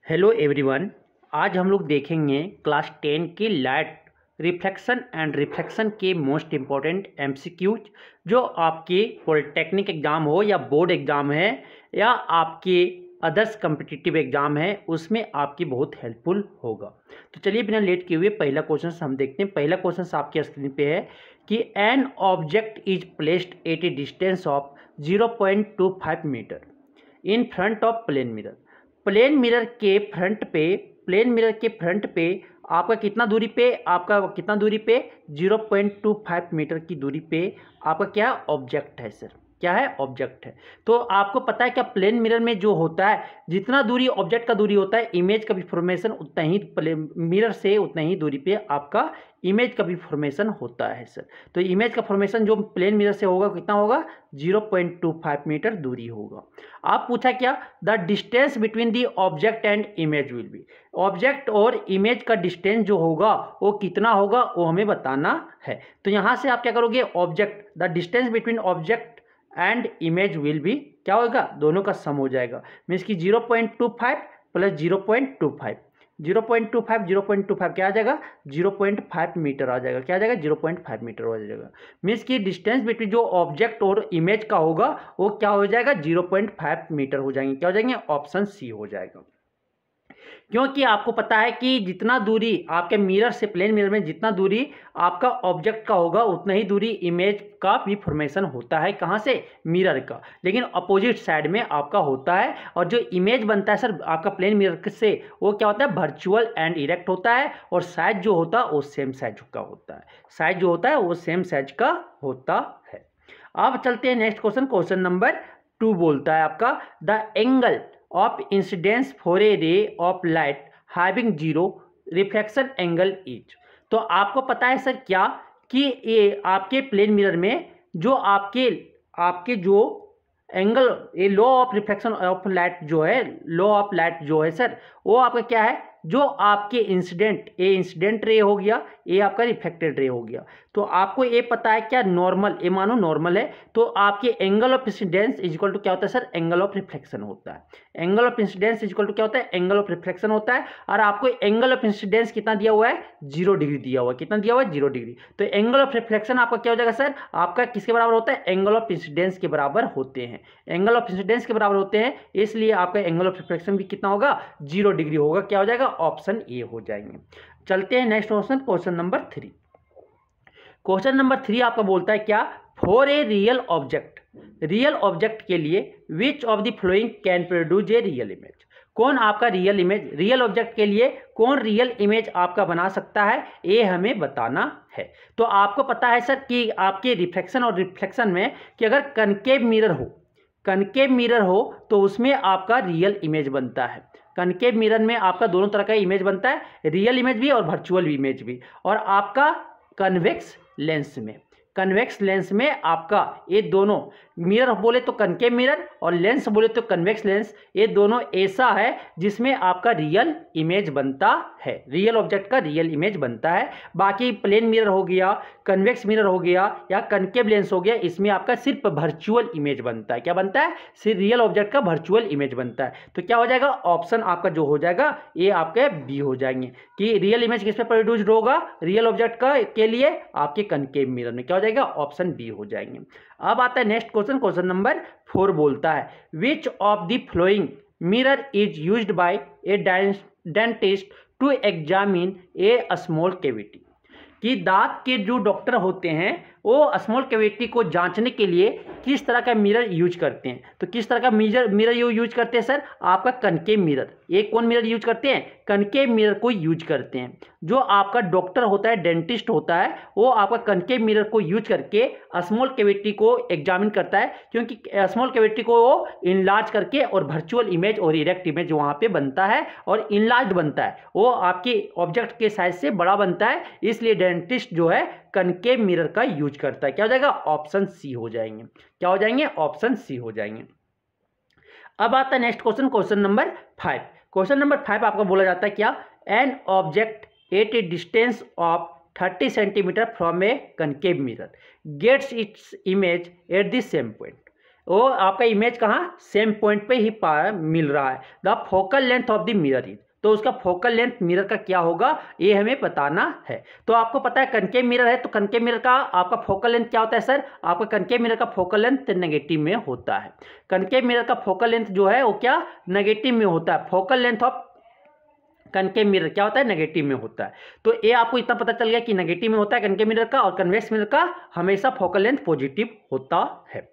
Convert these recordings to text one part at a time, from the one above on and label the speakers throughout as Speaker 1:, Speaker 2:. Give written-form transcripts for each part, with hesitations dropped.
Speaker 1: Hello everyone. आज हम लोग देखेंगे क्लास 10 की लाइट रिफ्लेक्शन एंड रिफ्लेक्शन के मोस्ट इम्पॉर्टेंट एमसीक्यूज जो आपके पॉलिटेक्निक एग्ज़ाम हो या बोर्ड एग्ज़ाम है या आपके अदर्स कम्पिटिटिव एग्ज़ाम है उसमें आपकी बहुत हेल्पफुल होगा। तो चलिए बिना लेट किए हुए पहला क्वेश्चन हम देखते हैं। पहला क्वेश्चन आपके स्क्रीन पे है कि an object is placed at a distance of 0.25 metre in front of plane mirror. Plane mirror के फ्रंट पे आपका कितना दूरी पे 0.25 मीटर की दूरी पे आपका क्या ऑब्जेक्ट है सर, क्या है ऑब्जेक्ट है। तो आपको पता है क्या प्लेन मिरर में जो होता है जितना दूरी ऑब्जेक्ट का दूरी होता है इमेज का भी फॉर्मेशन उतना ही प्लेन मिरर से उतना ही दूरी पे आपका इमेज का भी फॉर्मेशन होता है सर। तो इमेज का फॉर्मेशन जो प्लेन मिरर से होगा कितना होगा 0.25 मीटर दूरी होगा। आप पूछा क्या the distance between the object and image will B. Object और इमेज का डिस्टेंस जो होगा वो कितना होगा वो हमें बताना है। तो यहाँ से आप क्या करोगे object the distance between object and image will be क्या होगा दोनों का सम हो जाएगा। मीन्स की 0.25 प्लस 0.25 0.25 क्या आ जाएगा 0.5 मीटर आ जाएगा। क्या आ जाएगा 0.5 मीटर हो जाएगा। मीन्स की डिस्टेंस बिटवीन जो ऑब्जेक्ट और इमेज का होगा वो क्या हो जाएगा 0.5 मीटर हो जाएंगे। क्या हो जाएंगे ऑप्शन सी हो जाएगा। क्योंकि आपको पता है कि जितना दूरी आपके मिरर से प्लेन मिरर में जितना दूरी आपका ऑब्जेक्ट का होगा उतना ही दूरी इमेज का भी फॉर्मेशन होता है। कहाँ से मिरर का, लेकिन अपोजिट साइड में आपका होता है। और जो इमेज बनता है सर आपका प्लेन मिरर से वो क्या होता है वर्चुअल एंड इरेक्ट होता है। और साइज जो होता है वो सेम साइज का होता है। साइज जो होता है वो सेम साइज का होता है। अब चलते हैं नेक्स्ट क्वेश्चन नंबर 2 बोलता है आपका the angle of incidence for a ray of light having zero reflection angle is. तो आपको पता है सर क्या कि ये आपके प्लेन मिरर में जो आपके जो एंगल ये law of reflection of light जो है लॉ ऑफ लाइट जो है सर वो आपका क्या है जो आपके इंसिडेंट रे हो गया ये आपका रिफ्लेक्टेड रे हो गया। तो आपको ये पता है क्या नॉर्मल ये मानो नॉर्मल है तो आपके angle of incidence is equal to क्या होता है सर एंगल ऑफ रिफ्लेक्शन होता है। Angle of incidence is equal to क्या होता है एंगल ऑफ रिफ्लेक्शन होता है। और आपको एंगल ऑफ इंसिडेंस कितना दिया हुआ है 0 डिग्री दिया हुआ है। कितना दिया हुआ है 0 डिग्री। तो एंगल ऑफ रिफ्लेक्शन आपका क्या हो जाएगा सर आपका किसके बराबर होता है एंगल ऑफ इंसिडेंस के बराबर होते हैं। एंगल ऑफ इंसिडेंस के बराबर होते हैं इसलिए आपका एंगल ऑफ रिफ्लेक्शन भी कितना होगा 0 डिग्री होगा। क्या हो जाएगा ऑप्शन ए हो जाएंगे। चलते हैं next question number 3। Question number 3 आपका बोलता है क्या फॉर ए रियल ऑब्जेक्ट के लिए विच of the flowing can produce a real image. कौन आपका रियल ऑब्जेक्ट के लिए कौन रियल इमेज आपका बना सकता है ये हमें बताना है। तो आपको पता है सर कि आपके रिफ्लेक्शन और रिफ्लेक्शन में कि अगर कनकेव मिरर हो तो उसमें आपका रियल इमेज बनता है। कनकेव मिरर में आपका दोनों तरह का इमेज बनता है, रियल इमेज भी और वर्चुअल इमेज भी। और आपका कन्वेक्स लेंस में आपका ये दोनों मिरर बोले तो कनकेव मिरर और लेंस बोले तो कन्वेक्स लेंस ये दोनों ऐसा है जिसमें आपका रियल इमेज बनता है, रियल ऑब्जेक्ट का रियल इमेज बनता है। बाकी प्लेन मिरर हो गया कन्वेक्स मिरर हो गया या कनकेव लेंस हो गया इसमें आपका सिर्फ वर्चुअल इमेज बनता है। क्या बनता है सिर्फ रियल ऑब्जेक्ट का वर्चुअल इमेज बनता है। तो क्या हो जाएगा ऑप्शन आपका जो हो जाएगा ये आपके बी हो जाएंगे कि रियल इमेज किस पे प्रोड्यूस्ड होगा रियल ऑब्जेक्ट का के लिए आपके कनकेव मिरर में। क्या हो जाएगा ऑप्शन बी हो जाएंगे। अब आता है नेक्स्ट क्वेश्चन नंबर 4 बोलता है which of the following mirror is used by a dentist to examine a small cavity. कि दांत के जो डॉक्टर होते हैं वो स्मॉल कैविटी को जांचने के लिए किस तरह का मिरर यूज करते हैं। तो किस तरह का मिरर यूज करते हैं सर आपका कनकेव मिरर। ये कौन मिरर यूज करते हैं कनकेव मिरर को यूज करते हैं। जो आपका डॉक्टर होता है डेंटिस्ट होता है वो आपका कनकेव मिरर को यूज करके स्मॉल कैविटी को एग्जामिन करता है क्योंकि स्मॉल कैविटी को वो इनलार्ज करके और वर्चुअल इमेज और इरेक्ट इमेज वहाँ पे बनता है और इनलार्ज बनता है वो आपके ऑब्जेक्ट के साइज से बड़ा बनता है। इसलिए डेंटिस्ट जो है कनकेव मिरर का यूज करता है। क्या हो जाएगा ऑप्शन सी हो जाएंगे। क्या हो जाएंगे ऑप्शन सी हो जाएंगे। अब आता है next question number 5। Question number 5 आपको बोला जाता है क्या an object at a distance of 30 centimetre from a concave mirror gets its image at the same point. वो आपका इमेज कहाँ, सेम पॉइंट पे ही मिल रहा है। The focal length of the mirror is, तो उसका फोकल लेंथ मिरर का क्या होगा ये हमें बताना है। तो आपको पता है कनकेव मिरर है, तो कनकेव मिरर का आपका फोकल लेंथ क्या होता है सर, आपका कनकेव मिरर का फोकल लेंथ नेगेटिव में होता है। कनकेव मिरर का फोकल लेंथ जो है वो क्या, नेगेटिव में होता है। Focal length of concave mirror क्या होता है, नेगेटिव में होता है। तो ये आपको इतना पता चल गया कि नेगेटिव में होता है कनकेव मिरर का, और कन्वेक्स मिरर का हमेशा फोकल लेंथ पॉजिटिव होता है।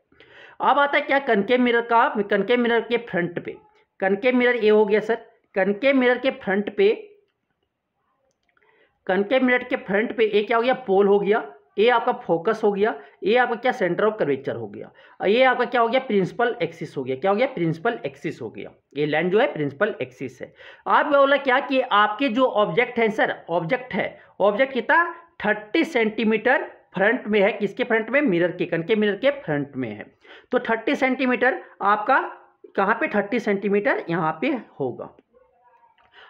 Speaker 1: अब आता है क्या, कनकेव मिरर का, कनकेव मिरर के फ्रंट पे, कनकेव मिरर ये हो गया सर, कनकेव मिरर के फ्रंट पे, कनकेव मिरर के फ्रंट पे ये क्या हो गया, पोल हो गया, ये आपका फोकस हो गया, ये आपका क्या, सेंटर ऑफ कर्वेचर हो गया, और ये आपका क्या हो गया, प्रिंसिपल एक्सिस हो गया। क्या हो गया, प्रिंसिपल एक्सिस हो गया। ये लाइन जो है प्रिंसिपल एक्सिस है। आप बोला क्या कि आपके जो ऑब्जेक्ट है सर, ऑब्जेक्ट है, ऑब्जेक्ट कितना 30 सेंटीमीटर फ्रंट में है, किसके फ्रंट में, मिरर के, कनकेव मिरर के फ्रंट में है। तो 30 सेंटीमीटर आपका कहाँ पे, 30 सेंटीमीटर यहाँ पे होगा।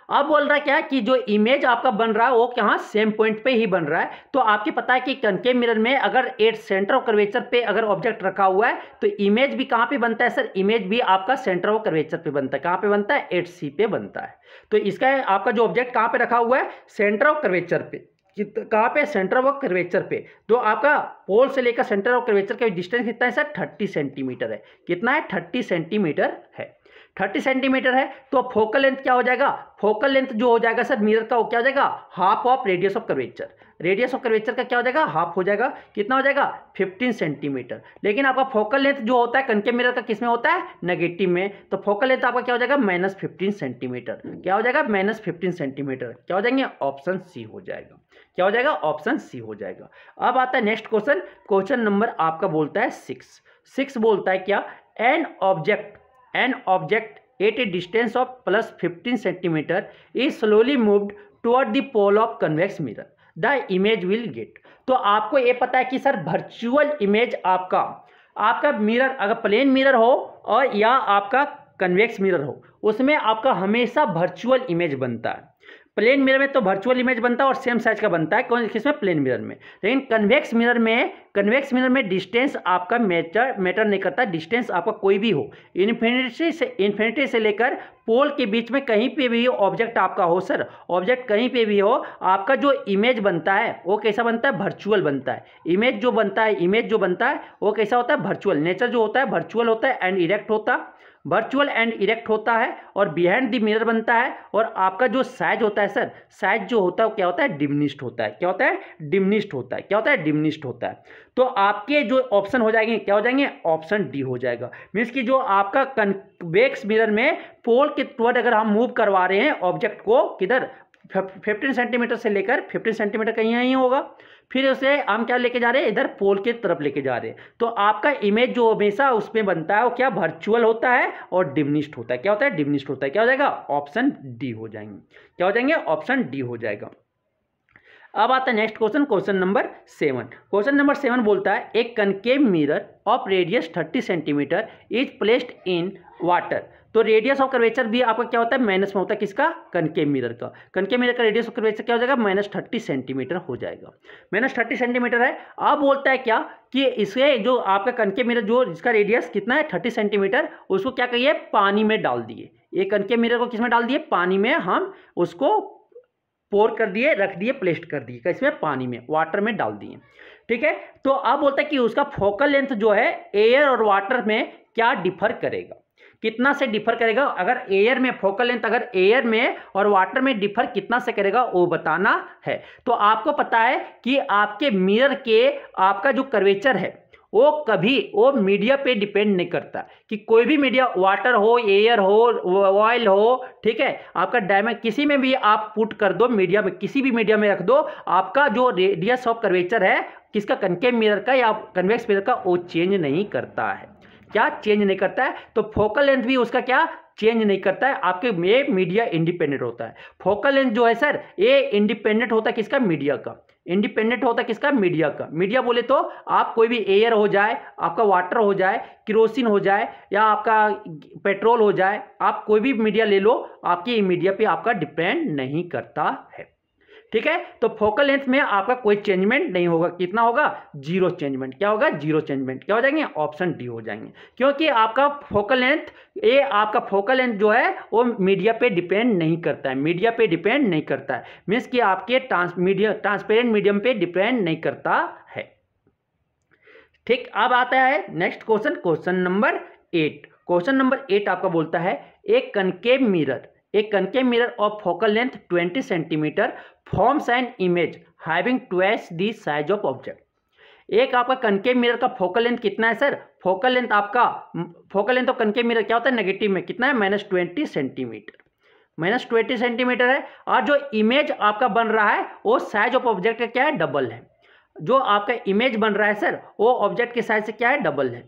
Speaker 1: अब बोल रहा है क्या कि जो इमेज आपका बन रहा है वो कहाँ, सेम पॉइंट पे ही बन रहा है। तो आपके पता है कि कनकेव मिरर में अगर एट सेंटर ऑफ कर्वेचर पे अगर ऑब्जेक्ट रखा हुआ है तो इमेज भी कहाँ पे बनता है सर, इमेज भी आपका सेंटर ऑफ कर्वेचर पे बनता है। कहाँ पे बनता है, 8C पे बनता है। तो इसका आपका जो ऑब्जेक्ट कहाँ पे रखा हुआ है, सेंटर ऑफ कर्वेचर पे, कहाँ पे, सेंटर ऑफ कर्वेचर पे। तो आपका पोल से लेकर सेंटर ऑफ कर्वेचर का डिस्टेंस कितना है सर, 30 सेंटीमीटर है। कितना है, 30 सेंटीमीटर है। 30 सेंटीमीटर है। तो फोकल लेंथ क्या हो जाएगा, फोकल लेंथ जो हो जाएगा सर मिरर का, वो क्या हो जाएगा, half of radius of curvature. Radius of curvature का क्या हो जाएगा, हाफ हो जाएगा। कितना हो जाएगा, 15 सेंटीमीटर। लेकिन आपका फोकल लेंथ जो होता है कनकेव मिरर का किस में होता है, नेगेटिव में। तो फोकल लेंथ आपका क्या हो जाएगा, -15 सेंटीमीटर। क्या हो जाएगा, -15 सेंटीमीटर। क्या हो जाएंगे, ऑप्शन सी हो जाएगा। क्या हो जाएगा, ऑप्शन सी हो जाएगा। अब आता है नेक्स्ट क्वेश्चन, क्वेश्चन नंबर आपका बोलता है 6 बोलता है क्या, N object at a distance of +15 centimeter is slowly moved toward the pole of convex mirror, the image will get। तो आपको ये पता है कि सर वर्चुअल इमेज आपका मिरर अगर प्लेन मिरर हो और या आपका कन्वेक्स मिरर हो, उसमें आपका हमेशा वर्चुअल इमेज बनता है। प्लेन मिरर में तो वर्चुअल इमेज बनता है और सेम साइज का बनता है, कौन किसमें, प्लेन मिरर में। लेकिन कन्वेक्स मिरर में डिस्टेंस आपका मैटर नहीं करता। डिस्टेंस आपका कोई भी हो, इन्फिनिटी से लेकर पोल के बीच में कहीं पे भी ऑब्जेक्ट आपका हो सर, ऑब्जेक्ट कहीं पे भी हो, आपका जो इमेज बनता है वो कैसा बनता है, वर्चुअल बनता है। इमेज जो बनता है वो कैसा होता है, वर्चुअल। नेचर जो होता है वर्चुअल होता है एंड इरेक्ट होता है, और बिहाइंड द मिरर बनता है। और आपका जो साइज होता है सर, साइज जो होता है वो क्या होता है, डिमिनिश्ड होता है। क्या होता है, डिमिनिश्ड होता है। क्या होता है, डिमिनिश्ड होता है। तो आपके जो ऑप्शन हो जाएंगे, क्या हो जाएंगे, ऑप्शन डी हो जाएगा। मीन्स कि जो आपका कन्वेक्स मिरर में पोल के टुवर्ड अगर हम मूव करवा रहे हैं ऑब्जेक्ट को, किधर, 15 सेंटीमीटर से लेकर 15 सेंटीमीटर कहीं यहीं होगा, फिर उसे हम क्या लेके जा रहे हैं, इधर पोल की तरफ लेके जा रहे हैं। तो आपका इमेज जो हमेशा उसमें बनता है वो क्या, वर्चुअल होता है और डिमिनिश्ड होता है। क्या होता है, डिमिनिश्ड होता है। क्या हो जाएगा, ऑप्शन डी हो जाएंगे। क्या हो जाएंगे, ऑप्शन डी हो जाएगा। अब आता है next question number 7। Question number 7 बोलता है एक concave mirror of radius 30 centimetre is placed in water. तो रेडियस ऑफ कर्वेचर भी आपका क्या होता है, माइनस में होता है। किसका, कनकेव मिरर का। कनकेव मिरर का रेडियस ऑफ कर्वेचर क्या हो जाएगा, -30 सेंटीमीटर हो जाएगा। -30 सेंटीमीटर है। अब बोलता है क्या कि इसे जो आपका कनकेव मिरर जो जिसका रेडियस कितना है 30 सेंटीमीटर, उसको क्या करिए, पानी में डाल दिए। ये कनकेव मिरर को किसमें डाल दिए, पानी में हम उसको पोर कर दिए, रख दिए, प्लेस्ड कर दिए, इसमें पानी में, वाटर में डाल दिए। ठीक है। तो अब बोलता है कि उसका फोकल लेंथ जो है एयर और वाटर में क्या डिफर करेगा, कितना से डिफर करेगा। अगर एयर में फोकल लेंथ अगर एयर में और वाटर में डिफर कितना से करेगा वो बताना है। तो आपको पता है कि आपके मिरर के आपका जो कर्वेचर है वो कभी वो मीडिया पे डिपेंड नहीं करता कि कोई भी मीडिया, वाटर हो, एयर हो, ऑयल हो, ठीक है, आपका डायमंड किसी में भी आप पुट कर दो, मीडिया में किसी भी मीडिया में रख दो, आपका जो रेडियस ऑफ कर्वेचर है किसका, कनकेव मिरर का या कन्वेक्स मिरर का, वो चेंज नहीं करता है। क्या, चेंज नहीं करता है। तो फोकल लेंथ भी उसका क्या, चेंज नहीं करता है। आपके में मीडिया इंडिपेंडेंट होता है। फोकल लेंथ जो है सर ये इंडिपेंडेंट होता है किसका, मीडिया का। इंडिपेंडेंट होता है किसका, मीडिया का। मीडिया बोले तो आप कोई भी एयर हो जाए, आपका वाटर हो जाए, केरोसिन हो जाए या आपका पेट्रोल हो जाए, आप कोई भी मीडिया ले लो, आपकी मीडिया पे आपका डिपेंड नहीं करता है। ठीक है। तो फोकल लेंथ में आपका कोई चेंजमेंट नहीं होगा, कितना होगा, जीरो चेंजमेंट। क्या होगा, जीरो चेंजमेंट। क्या हो जाएंगे, ऑप्शन डी हो जाएंगे, क्योंकि आपका फोकल लेंथ, ये आपका फोकल लेंथ जो है वो मीडिया पे डिपेंड नहीं करता है, मीडिया पे डिपेंड नहीं करता है, मीन्स कि आपके ट्रांसपेरेंट मीडियम पे डिपेंड नहीं करता है। ठीक, अब आता है next question, question number 8। Question number 8 आपका बोलता है एक concave mirror of focal length 20 centimetre forms an image having twice the size of object. एक आपका कनकेव मिरर का फोकल लेंथ कितना है sir, focal length of concave mirror क्या होता है, नेगेटिव में कितना है, -20 सेंटीमीटर, -20 सेंटीमीटर है। और जो इमेज आपका बन रहा है वो साइज ऑफ ऑब्जेक्ट का क्या है, डबल है। जो आपका इमेज बन रहा है सर वो ऑब्जेक्ट के साइज से क्या है, डबल है।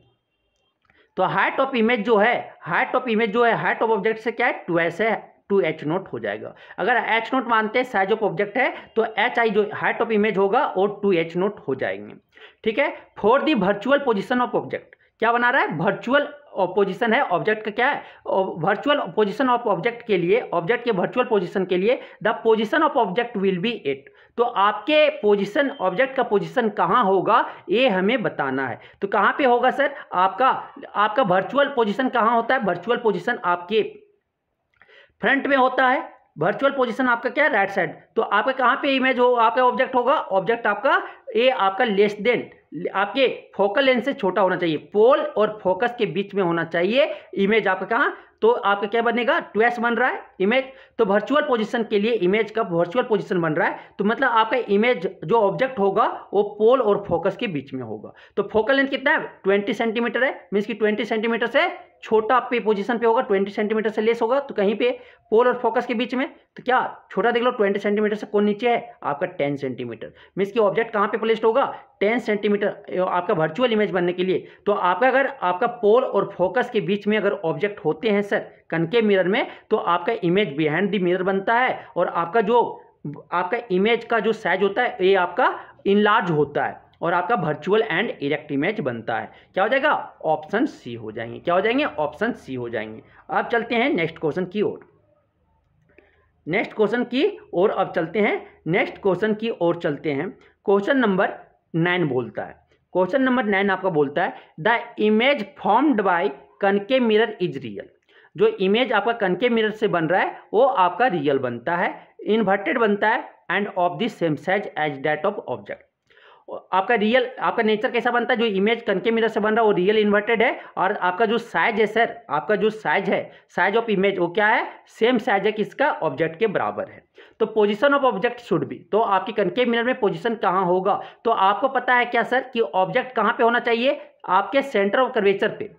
Speaker 1: तो हाइट ऑफ इमेज जो है हाइट ऑफ ऑब्जेक्ट से क्या है, 2s है, 2h0 हो जाएगा। अगर h0 मानते हैं साइज ऑफ ऑब्जेक्ट है तो hi जो हाइट ऑफ इमेज होगा वो 2h0 हो जाएंगे। ठीक है। For the virtual position of object, क्या बना रहा है, वर्चुअल पोजीशन है ऑब्जेक्ट का, क्या है, वर्चुअल पोजीशन ऑफ ऑब्जेक्ट के लिए, ऑब्जेक्ट के वर्चुअल पोजीशन के लिए the position of object will be 8। तो आपके पोजीशन, ऑब्जेक्ट का पोजीशन कहाँ होगा ये हमें बताना है। तो कहाँ पे होगा सर, आपका वर्चुअल पोजीशन कहाँ होता है, वर्चुअल पोजीशन आपके फ्रंट में होता है, वर्चुअल पोजीशन आपका क्या है, राइट साइड। तो आपका कहाँ पे इमेज हो, आपका ऑब्जेक्ट होगा, ऑब्जेक्ट आपका ये आपका लेस देन, आपके फोकल लेंथ से छोटा होना चाहिए, पोल और फोकस के बीच में होना चाहिए इमेज आपका, कहाँ, तो आपका क्या बनेगा, 2s बन रहा है इमेज। तो वर्चुअल पोजीशन के लिए इमेज का वर्चुअल पोजीशन बन रहा है, तो मतलब आपका इमेज जो ऑब्जेक्ट होगा वो पोल और फोकस के बीच में होगा। तो फोकल लेंथ कितना है, 20 सेंटीमीटर है, मीन्स कि 20 सेंटीमीटर से छोटा पे पोजीशन पे होगा, 20 सेंटीमीटर से लेस होगा, तो कहीं पे पोल और फोकस के बीच में, तो क्या छोटा देख लो, 20 सेंटीमीटर से कौन नीचे है, आपका 10 सेंटीमीटर, मीन्स कि ऑब्जेक्ट कहाँ पे प्लेस्ड होगा, 10 सेंटीमीटर आपका वर्चुअल इमेज बनने के लिए। तो आपका अगर आपका पोल और फोकस के बीच में अगर ऑब्जेक्ट होते हैं सर कनकेव मिरर में, तो आपका इमेज बिहाइंड द मिरर बनता है, और आपका इमेज का जो साइज होता है ये आपका इनलार्ज होता है, और आपका वर्चुअल एंड इरेक्ट इमेज बनता है। क्या हो जाएगा, ऑप्शन सी हो जाएंगे। क्या हो जाएंगे, ऑप्शन सी हो जाएंगे। अब चलते हैं नेक्स्ट क्वेश्चन की ओर, क्वेश्चन नंबर 9 बोलता है, क्वेश्चन नंबर 9 आपका बोलता है the image formed bye concave mirror is real. जो इमेज आपका कनकेव मिरर से बन रहा है वो आपका रियल बनता है, इन्वर्टेड बनता है, and of the same size as that of object. आपका नेचर कैसा बनता है, जो इमेज कनकेव मिरर से बन रहा है वो रियल इन्वर्टेड है, और आपका जो साइज है सर, आपका जो साइज है, साइज ऑफ इमेज वो क्या है, सेम साइज है किसका, ऑब्जेक्ट के बराबर है। तो position of object should be, तो आपकी कनकेव मिरर में पोजीशन कहाँ होगा, तो आपको पता है क्या सर कि ऑब्जेक्ट कहाँ पे होना चाहिए, आपके सेंटर ऑफ कर्वेचर पे।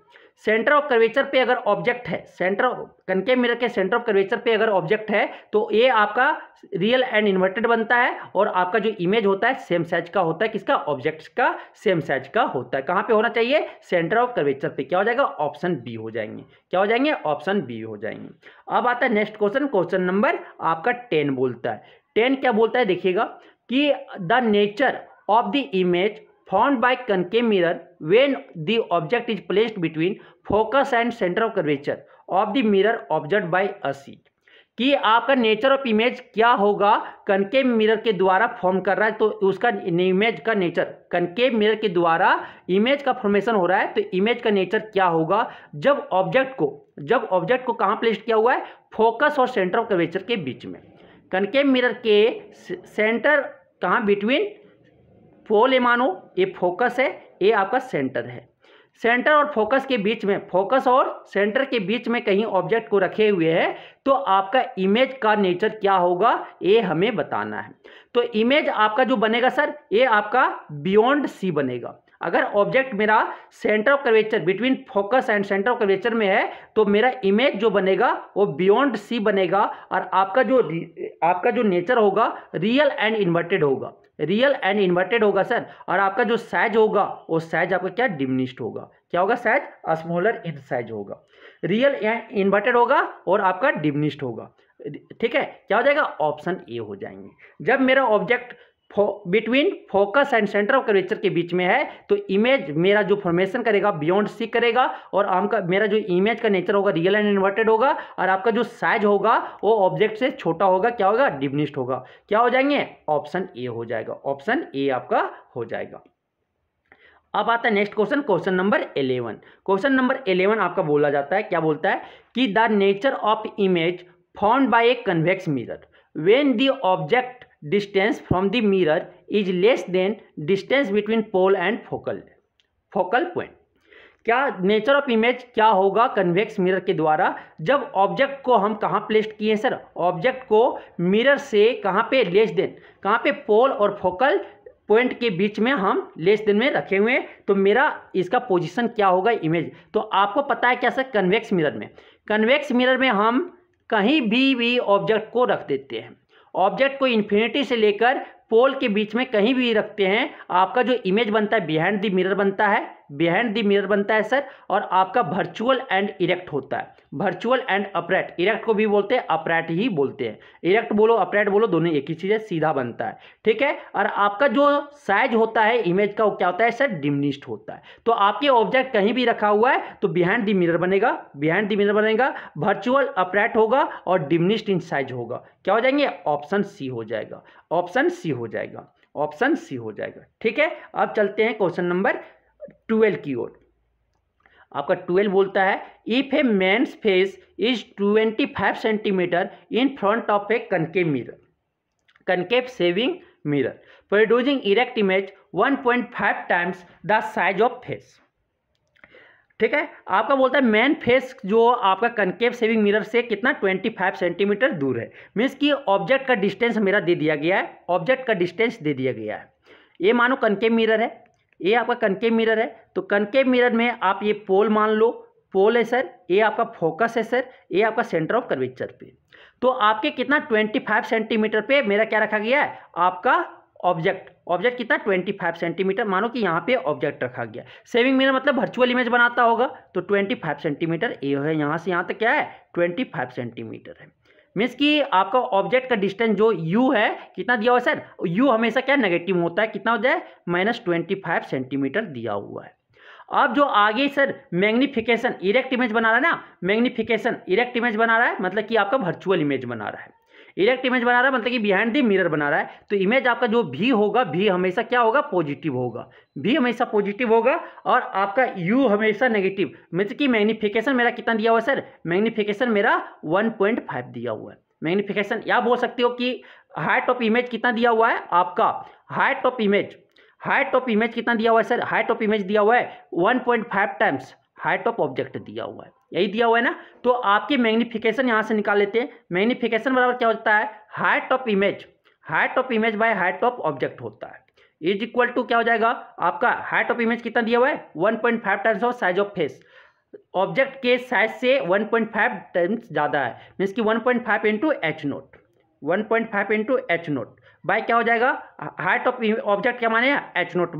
Speaker 1: सेंटर ऑफ कर्वेचर पे अगर ऑब्जेक्ट है, सेंटर ऑफ कनकेव मिरर के सेंटर ऑफ कर्वेचर पे अगर ऑब्जेक्ट है तो ये आपका रियल एंड इन्वर्टेड बनता है, और आपका जो इमेज होता है सेम साइज का होता है, किसका, ऑब्जेक्ट का सेम साइज का होता है। कहाँ पे होना चाहिए, सेंटर ऑफ कर्वेचर पे। क्या हो जाएगा, ऑप्शन बी हो जाएंगे। क्या हो जाएंगे, ऑप्शन बी हो जाएंगे। अब आता है नेक्स्ट क्वेश्चन, क्वेश्चन नंबर आपका 10 बोलता है। 10 क्या बोलता है, देखिएगा कि the nature of the image formed by concave mirror when the object is placed between focus and center of curvature of the mirror observed by us, कि आपका नेचर ऑफ इमेज क्या होगा, कनकेव मिरर के द्वारा form कर रहा है, तो उसका इमेज का नेचर, कनकेव मिरर के द्वारा इमेज का फॉर्मेशन हो रहा है, तो इमेज का नेचर क्या होगा जब ऑब्जेक्ट को कहाँ प्लेस किया हुआ है, फोकस और सेंटर ऑफ कर्वेचर के बीच में। कनकेव मिरर के सेंटर कहाँ, बिटवीन पोल ये मानो ये फोकस है, ये आपका सेंटर है, सेंटर और फोकस के बीच में, फोकस और सेंटर के बीच में कहीं ऑब्जेक्ट को रखे हुए हैं, तो आपका इमेज का नेचर क्या होगा ये हमें बताना है। तो इमेज आपका जो बनेगा सर ये आपका बियॉन्ड सी बनेगा। अगर ऑब्जेक्ट मेरा centre of curvature, between focus and centre of curvature में है, तो मेरा इमेज जो बनेगा वो बियॉन्ड सी बनेगा, और आपका जो नेचर होगा रियल एंड इन्वर्टेड होगा, रियल एंड इन्वर्टेड होगा सर। और आपका जो साइज होगा वो साइज आपका क्या, डिमिनिश्ड होगा। क्या होगा, साइज स्मॉलर इन साइज होगा, रियल एंड इन्वर्टेड होगा, और आपका डिमिनिश्ड होगा। ठीक है, क्या हो जाएगा, ऑप्शन ए हो जाएंगे। जब मेरा object between focus and centre of curvature के बीच में है, तो इमेज मेरा जो फॉर्मेशन करेगा बियॉन्ड सी करेगा, और आपका मेरा जो इमेज का नेचर होगा रियल एंड इन्वर्टेड होगा, और आपका जो साइज होगा वो ऑब्जेक्ट से छोटा होगा, क्या होगा, डिमिनिश्ड होगा। क्या हो जाएंगे, ऑप्शन ए हो जाएगा, ऑप्शन ए आपका हो जाएगा। अब आता है next question, question number 11। Question number 11 आपका बोला जाता है, क्या बोलता है कि the nature of image found by a convex mirror when the object distance from the mirror is less than distance between pole and focal point. क्या nature of image क्या होगा कन्वेक्स मिरर के द्वारा, जब ऑब्जेक्ट को हम कहाँ place किए हैं सर, ऑब्जेक्ट को मिरर से कहाँ पे, लेस देन, कहाँ पे, पोल और फोकल पॉइंट के बीच में हम लेस देन में रखे हुए हैं, तो मेरा इसका पोजीशन क्या होगा इमेज। तो आपको पता है क्या सर, कन्वेक्स मिरर में हम कहीं भी ऑब्जेक्ट को रख देते हैं, ऑब्जेक्ट को इन्फिनिटी से लेकर पोल के बीच में कहीं भी रखते हैं, आपका जो इमेज बनता है बिहाइंड द मिरर बनता है सर, और आपका वर्चुअल एंड इरेक्ट होता है, वर्चुअल एंड अपरेट, इरेक्ट को भी बोलते हैं अपरेट ही बोलते हैं, इरेक्ट बोलो अपरेट बोलो दोनों एक ही चीज़ है, सीधा बनता है, ठीक है। और आपका जो साइज होता है इमेज का वो क्या होता है सर, डिमिनिश्ड होता है। तो आपके ऑब्जेक्ट कहीं भी रखा हुआ है तो बिहाइंड द मिरर बनेगा, वर्चुअल अपरेट होगा और डिमिनिश्ड इन साइज होगा, क्या हो जाएंगे, ऑप्शन सी हो जाएगा, ऑप्शन सी हो जाएगा, ठीक है। अब चलते हैं क्वेश्चन नंबर 12 की ओर। आपका 12 बोलता है if a man's face is 25 centimetre in front of a concave shaving mirror producing erect image 1.5 times the size of face, ठीक है। आपका बोलता है मैन फेस जो आपका कनकेव सेविंग मिरर से कितना 25 सेंटीमीटर दूर है, मीन्स कि ऑब्जेक्ट का डिस्टेंस मेरा दे दिया गया है, ये मानो कनकेव मिरर है, ये आपका कनकेव मिरर है, तो कनकेव मिरर में आप ये पोल मान लो, पोल है सर, ये आपका फोकस है सर, ये आपका सेंटर ऑफ कर्वेचर पे, तो आपके कितना 25 सेंटीमीटर पे मेरा क्या रखा गया है, आपका ऑब्जेक्ट कितना 25 सेंटीमीटर, मानो कि यहाँ पे ऑब्जेक्ट रखा गया। सेविंग मिरर मतलब वर्चुअल इमेज बनाता होगा, तो 25 सेंटीमीटर ये है, यहाँ से यहाँ तक क्या है 25 सेंटीमीटर है, मीन्स कि आपका ऑब्जेक्ट का डिस्टेंस जो u है कितना दिया हुआ है सर, u हमेशा क्या नेगेटिव होता है, कितना हो जाए -25 सेंटीमीटर दिया हुआ है। अब जो आगे सर मैग्निफिकेशन इरेक्ट इमेज बना रहा है ना, मैग्निफिकेशन इरेक्ट इमेज बना रहा है मतलब कि आपका वर्चुअल इमेज बना रहा है, इरेक्ट इमेज बना रहा है मतलब कि बिहाइंड द मिरर बना रहा है, तो इमेज आपका जो भी होगा, भी हमेशा क्या होगा, पॉजिटिव होगा, और आपका u हमेशा नेगेटिव, मतलब कि मैग्निफिकेशन मेरा कितना दिया हुआ है सर, मैग्निफिकेशन मेरा 1.5 दिया हुआ है, मैग्निफिकेशन, या बोल सकते हो कि हाइट ऑफ इमेज कितना दिया हुआ है, आपका हाइट ऑफ इमेज कितना दिया हुआ है सर, हाइट ऑफ इमेज दिया हुआ है 1.5 टाइम्स हाइट ऑफ ऑब्जेक्ट दिया हुआ है, यही दिया हुआ है ना। तो आपके मैग्निफिकेशन यहाँ से निकाल लेते हैं, मैग्निफिकेशन बराबर क्या होता है, height of image by height of object होता है, इज इक्वल टू क्या हो जाएगा, आपका हाइट ऑफ इमेज कितना दिया हुआ है 1.5 times of size of face, object के साइज से 1.5 टाइम्स ज़्यादा है, मीन्स कि 1.5 इंटू एच नोट बाय क्या हो जाएगा, हाइट ऑफ ऑब्जेक्ट क्या माने, एच नोट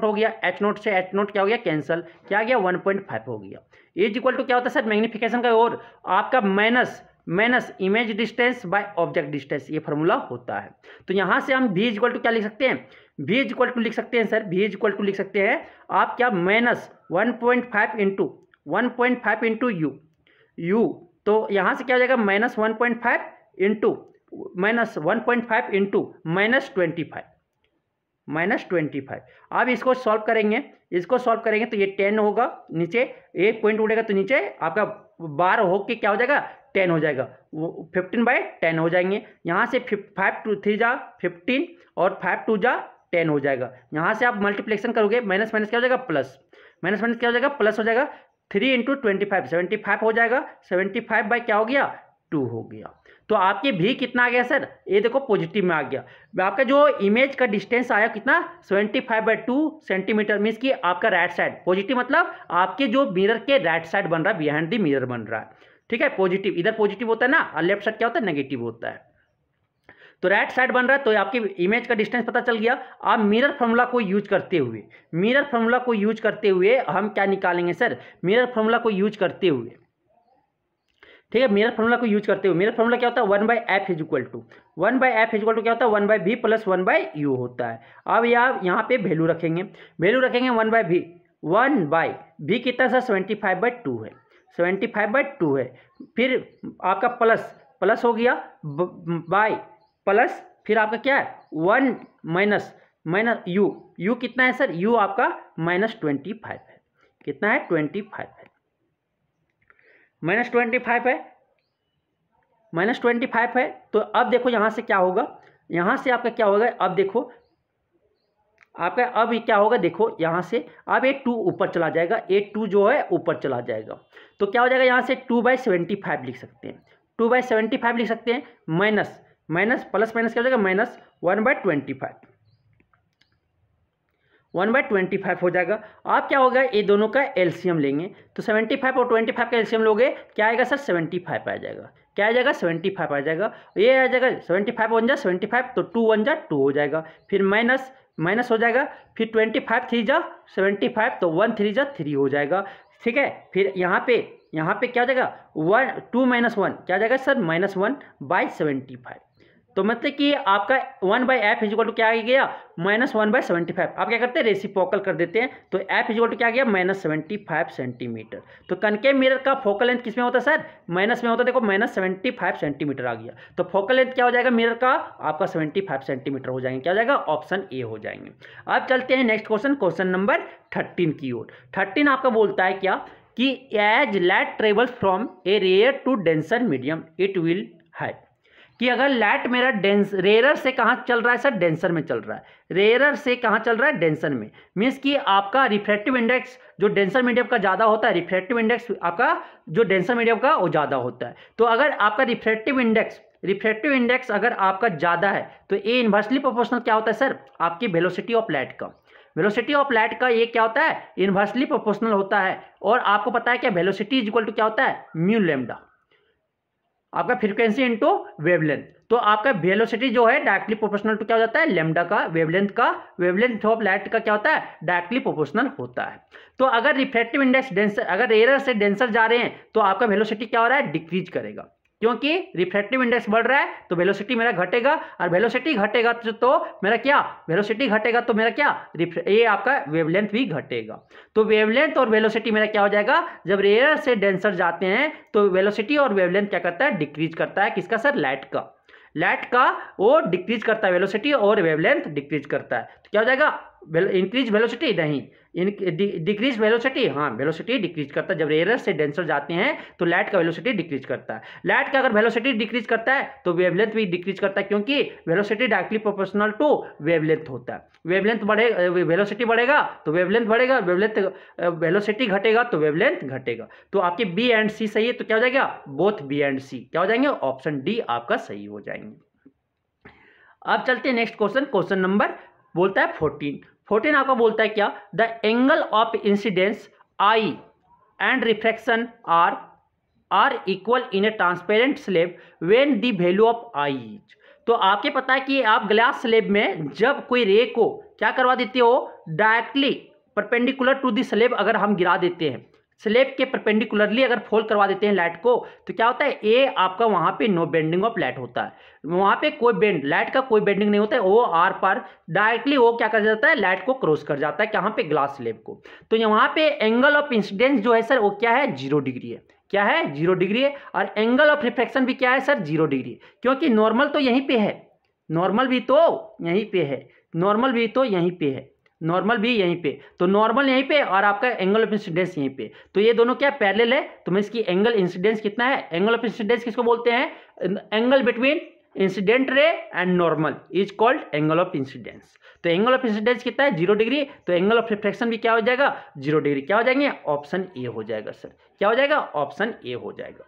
Speaker 1: हो गया, एच नोट से एच नोट क्या हो गया, कैंसल, क्या आ गया 1.5 हो गया, इज इक्वल टू क्या होता है सर, मैग्निफिकेशन का और आपका minus image distance by object distance, ये फॉर्मूला होता है। तो यहाँ से हम v इक्वल टू क्या लिख सकते हैं, v इक्वल टू लिख सकते हैं सर, v इक्वल टू लिख सकते हैं आप क्या, -1.5 इंटू u, तो यहाँ से क्या हो जाएगा -1.5 इंटू -25 अब इसको सॉल्व करेंगे तो ये 10 होगा, नीचे एक पॉइंट उड़ेगा तो नीचे आपका 12 होके क्या हो जाएगा 10 हो जाएगा, वो 15/10 हो जाएंगे, यहाँ से 5 2 3 जा 15 और 5 2 जा 10 हो जाएगा, यहाँ से आप मल्टीप्लिकेशन करोगे माइनस क्या हो जाएगा प्लस, प्लस हो जाएगा 3 इंटू 25 75 हो जाएगा, 75 बाय क्या हो गया 2 हो गया। तो आपके भी कितना आ गया सर, ये देखो पॉजिटिव में आ गया, आपका जो इमेज का डिस्टेंस आया कितना 75/2 सेंटीमीटर, मीन्स कि आपका राइट साइड पॉजिटिव, मतलब आपके जो मिरर के राइट साइड बन रहा है, बिहाइंड द मिरर बन रहा है, ठीक है, पॉजिटिव, इधर पॉजिटिव होता है ना, और लेफ्ट साइड क्या होता है नेगेटिव होता है, तो राइट साइड बन रहा है, तो आपकी इमेज का डिस्टेंस पता चल गया। आप मिरर फॉर्मूला को यूज करते हुए हम क्या निकालेंगे सर, मिरर फॉर्मूला को यूज करते हुए ठीक है। मेरा फॉर्मूला को यूज करते हुए मेरा फॉर्मूला क्या होता है, 1/f इज इक्वल टू क्या होता है, 1/v प्लस 1/u होता है। अब यहाँ पे वैल्यू रखेंगे 1/v 1/v कितना सर 75/2 है, 75/2 है। फिर आपका प्लस हो गया बाय प्लस, फिर आपका क्या है 1 माइनस u कितना है सर, u आपका -25 है। कितना है 25 है, -25 है, -25 है। तो अब देखो यहाँ से क्या होगा, यहाँ से आपका क्या होगा, अब देखो आपका अब क्या होगा, देखो यहाँ से अब ये 2 ऊपर चला जाएगा, ये 2 जो है ऊपर चला जाएगा। तो क्या हो जाएगा, यहाँ से 2/75 लिख सकते हैं, 2/75 लिख सकते हैं। माइनस प्लस माइनस क्या हो जाएगा, माइनस 1/25 हो जाएगा। आप क्या होगा, ये दोनों का एलसीएम लेंगे तो 75 और 25 का एलसीएम लोगे, क्या आएगा सर 75 आ जाएगा। क्या आ जाएगा 75 आ जाएगा। ये आ जाएगा 75 1 जा 75, तो 2 1 जा 2 हो जाएगा। फिर माइनस हो जाएगा, फिर 25 3 जा 75, तो 1 3 जा 3 हो जाएगा। ठीक है। फिर यहाँ पे क्या हो जाएगा 2 - 1 क्या आ जाएगा सर -1/75। तो मतलब कि आपका 1/f इज इक्वल टू क्या आ गया, -1/75। आप क्या करते हैं, रेसिप्रोकल कर देते हैं, तो f इज इक्वल टू क्या आ गया -75 सेंटीमीटर। तो कनकेव मिरर का फोकल लेंथ किस में होता है सर, माइनस में होता है। देखो -75 सेंटीमीटर आ गया, तो फोकल लेंथ क्या हो जाएगा मिरर का, आपका 75 सेंटीमीटर हो जाएंगे। क्या हो जाएगा, ऑप्शन ए हो जाएंगे। अब चलते हैं नेक्स्ट क्वेश्चन नंबर 13 की ओर। 13 आपका बोलता है क्या कि as light travels from a rare to denser medium it will है, कि अगर लाइट मेरा रेयरर से कहाँ चल रहा है सर, डेंसर में चल रहा है। रेयरर से कहाँ चल रहा है, डेंसर में। मीन्स कि आपका रिफ्रैक्टिव इंडेक्स जो डेंसर मीडियम का ज़्यादा होता है, रिफ्रैक्टिव इंडेक्स आपका जो डेंसर मीडियम का वो ज़्यादा होता है। तो अगर आपका रिफ्रैक्टिव इंडेक्स अगर आपका ज़्यादा है, तो ये इन्वर्सली प्रोपोर्शनल क्या होता है सर, आपकी वेलोसिटी ऑफ लाइट का। वेलोसिटी ऑफ लाइट का ये क्या होता है, इन्वर्सली प्रोपोर्शनल होता है। और आपको पता है क्या, वेलोसिटी इज इक्वल टू क्या होता है, म्यू लैम्डा, आपका फ्रीक्वेंसी इनटू वेवलेंथ। तो आपका वेलोसिटी जो है डायरेक्टली प्रोपोर्शनल टू क्या हो जाता है, लैम्डा का, वेवलेंथ ऑफ लाइट का क्या होता है, डायरेक्टली प्रोपोर्शनल होता है। तो अगर रिफ्रैक्टिव इंडेक्स डेंसर, अगर रेयर से डेंसर जा रहे हैं, तो आपका वेलोसिटी क्या हो रहा है, डिक्रीज करेगा, क्योंकि रिफ्रैक्टिव इंडेक्स बढ़ रहा है तो वेलोसिटी मेरा घटेगा, और वेलोसिटी घटेगा तो मेरा क्या, वेलोसिटी घटेगा तो मेरा क्या, ये आपका वेवलेंथ भी घटेगा। तो वेवलेंथ और वेलोसिटी मेरा क्या हो जाएगा, जब रेयर से डेंसर जाते हैं तो वेलोसिटी और वेवलेंथ क्या करता है, डिक्रीज करता है। किसका सर, लाइट का वो डिक्रीज करता है, वेलोसिटी और वेवलेंथ डिक्रीज करता है। तो क्या हो जाएगा, इंक्रीज वेलोसिटी नहीं, डिक्रीज वेलोसिटी, हाँ वेलोसिटी डिक्रीज करता है। जब रेयर से डेंसर जाते हैं तो लाइट का वेलोसिटी डिक्रीज करता है। लाइट का अगर वेलोसिटी डिक्रीज करता है तो वेवलेंथ भी डिक्रीज करता है, क्योंकि velocity directly proportional to wavelength होता है। वेवलेंथ बढ़ेगा, वेलोसिटी बढ़ेगा तो वेवलेंथ बढ़ेगा, वेलोसिटी घटेगा तो वेवलेंथ घटेगा। तो आपके बी एंड सी सही है, तो क्या हो जाएगा, बोथ बी एंड सी क्या हो जाएंगे, ऑप्शन डी आपका सही हो जाएंगे। अब चलते हैं नेक्स्ट क्वेश्चन नंबर बोलता है 14 आपका बोलता है क्या, the angle of incidence I and refraction are equal in a transparent slab when the value of I is. तो आपके पता है कि आप ग्लास स्लैब में जब कोई रे को क्या करवा देते हो, directly perpendicular to the slab अगर हम गिरा देते हैं, स्लैब के परपेंडिकुलरली अगर फोल करवा देते हैं लाइट को, तो क्या होता है, ए आपका वहाँ पे नो बेंडिंग ऑफ लाइट होता है, वहाँ पे कोई लाइट का कोई बेंडिंग नहीं होता है, वो आर पार डायरेक्टली वो क्या कर जाता है, लाइट को क्रॉस कर जाता है, कहाँ पे, ग्लास स्लैब को। तो यहाँ पे एंगल ऑफ इंसिडेंस जो है सर वो क्या है, 0 डिग्री है। क्या है, 0 डिग्री है। और एंगल ऑफ रिफ्लेक्शन भी क्या है सर, 0 डिग्री, क्योंकि नॉर्मल तो यहीं पे है, नॉर्मल भी तो यहीं पे है, नॉर्मल भी यहीं पे, तो नॉर्मल यहीं पे और आपका एंगल ऑफ इंसिडेंस यहीं पे, तो ये दोनों क्या पैरेलल है। तो मैं इसकी एंगल इंसिडेंस कितना है, एंगल ऑफ इंसिडेंस किसको बोलते हैं, angle between incident ray and normal is called angle of incidence. तो एंगल ऑफ इंसिडेंस कितना है, 0 डिग्री। तो एंगल ऑफ रिफ्लेक्शन भी क्या हो जाएगा, 0 डिग्री। क्या हो जाएंगे, ऑप्शन ए हो जाएगा सर। क्या हो जाएगा, ऑप्शन ए हो जाएगा।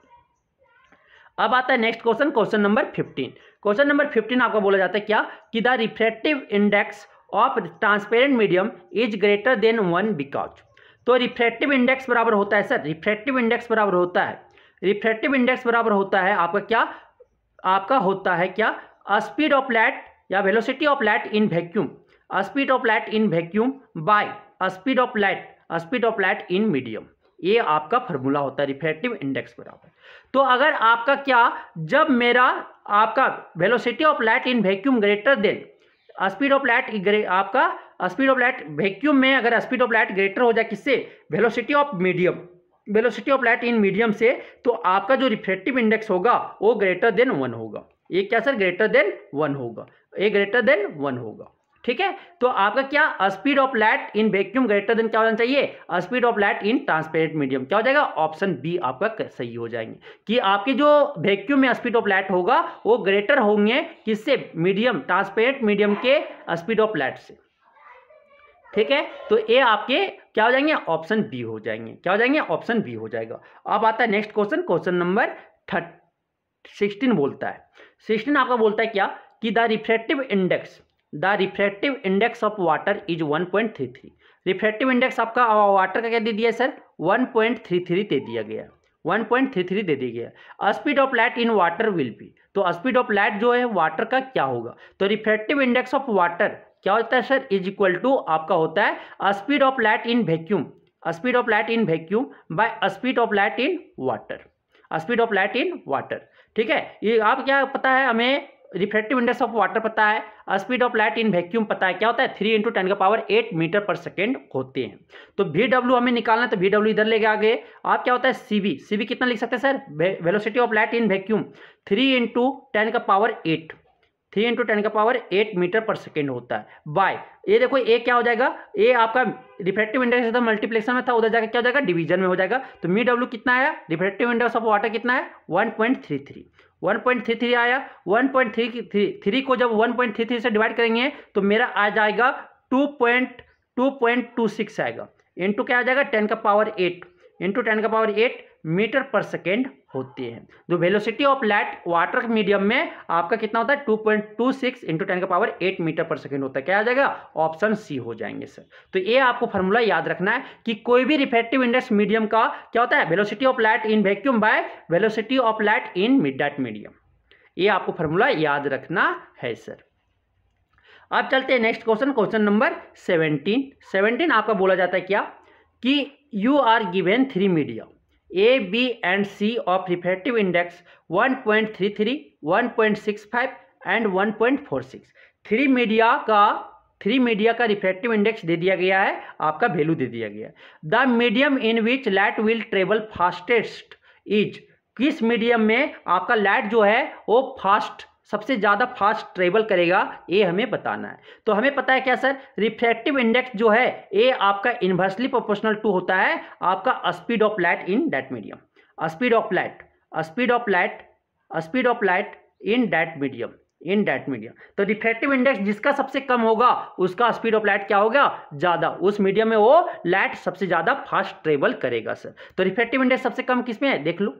Speaker 1: अब आता है next question number 15। Question number 15 आपको बोला जाता है क्या, कि the refractive index of transparent medium is greater than 1 because. तो रिफ्रैक्टिव इंडेक्स बराबर होता है सर, रिफ्रैक्टिव इंडेक्स बराबर होता है आपका क्या, आपका होता है क्या, स्पीड ऑफ लाइट या velocity of light in vacuum, speed of light in vacuum by speed of light in medium. ये आपका फॉर्मूला होता है रिफ्रैक्टिव इंडेक्स बराबर। तो अगर आपका क्या, जब मेरा आपका velocity of light in vacuum greater than speed of light, आपका स्पीड ऑफ लाइट वैक्यूम में अगर स्पीड ऑफ लाइट ग्रेटर हो जाए किससे, velocity of medium, velocity of light in medium से, तो आपका जो रिफ्रैक्टिव इंडेक्स होगा वो ग्रेटर देन 1 होगा। ये क्या सर, ग्रेटर देन 1 होगा, ये ग्रेटर देन 1 होगा। ठीक है, तो आपका क्या, speed of light in vacuum greater than क्या होना चाहिए, speed of light in transparent medium, क्या हो जाएगा, ऑप्शन बी आपका सही हो जाएंगे, कि आपके जो वैक्यूम में स्पीड ऑफ लाइट होगा वो ग्रेटर होंगे किससे, मीडियम, ट्रांसपेरेंट मीडियम के स्पीड ऑफ लाइट से। ठीक है, तो ये आपके क्या हो जाएंगे, ऑप्शन बी हो जाएंगे, क्या हो जाएंगे, ऑप्शन बी हो जाएगा। अब आता है नेक्स्ट क्वेश्चन, क्वेश्चन नंबर 16 बोलता है, 16 आपका बोलता है क्या, कि the refractive index of water is 1.33। Refractive index आपका वाटर का क्या दे दिया है सर, 1.33 दे दिया गया, 1.33 दे दिया गया। Speed of light in water will be, तो स्पीड ऑफ लाइट जो है वाटर का क्या होगा, तो रिफ्रैक्टिव इंडेक्स ऑफ वाटर क्या होता है सर, इज इक्वल टू आपका होता है speed of light in vacuum, speed of light in vacuum by speed of light in water, speed of light in water. ठीक है, ये आप क्या पता है हमें, रिफ्रैक्टिव इंडेक्स ऑफ वाटर पता है, speed of light in vacuum पता है, क्या होता है 3 × 10⁸ मीटर पर सेकेंड होते हैं। तो VW हमें निकालना है, तो VW इधर लेके आ गए। आप क्या होता है CV कितना लिख सकते हैं sir, velocity of light in vacuum 3 × 10⁸, 3 × 10⁸ metre पर सेकेंड होता है, बाय ये देखो ये क्या हो जाएगा, ये आपका रिफ्रैक्टिव इंडेक्स था मल्टीप्लिकेशन में था, उधर जाकर क्या हो जाएगा, डिवीजन में हो जाएगा। तो VW कितना आया, रिफ्रैक्टिव इंडेक्स ऑफ वाटर कितना है 1.33 आया। 1.33 को जब 1.33 से डिवाइड करेंगे तो मेरा आ जाएगा 2.26 आएगा, इंटू क्या आ जाएगा 10⁸, इंटू 10⁸ मीटर पर सेकेंड होते हैं। तो velocity of light water medium में आपका कितना होता है 2.26 × 10⁸ मीटर पर सेकेंड होता है, क्या आ जाएगा, ऑप्शन सी हो जाएंगे सर। तो ये आपको फॉर्मूला याद रखना है कि कोई भी रिफ्रैक्टिव इंडेक्स मीडियम का क्या होता है, velocity of light in vacuum by velocity of light in that medium, ये आपको फॉर्मूला याद रखना है सर। अब चलते हैं नेक्स्ट क्वेश्चन, क्वेश्चन नंबर 17 आपका बोला जाता है क्या, कि you are given 3 media A, B and C of refractive index 1.33, 1.65 and 1.46। 3 media का रिफ्रैक्टिव इंडेक्स दे दिया गया है, आपका वैल्यू दे दिया गया है। The medium in which light will travel fastest is, किस मीडियम में आपका लाइट जो है वो सबसे ज़्यादा फास्ट ट्रेवल करेगा, ये हमें बताना है। तो हमें पता है क्या सर, रिफ्रैक्टिव इंडेक्स जो है ये आपका इन्वर्सली प्रोपोर्शनल टू होता है आपका speed of light in that medium, speed of light in that medium. तो रिफ्रैक्टिव इंडेक्स जिसका सबसे कम होगा उसका स्पीड ऑफ लाइट क्या होगा, ज़्यादा, उस मीडियम में वो लाइट सबसे ज़्यादा फास्ट ट्रेवल करेगा सर। तो रिफ्रैक्टिव इंडेक्स सबसे कम किसमें है, देख लो,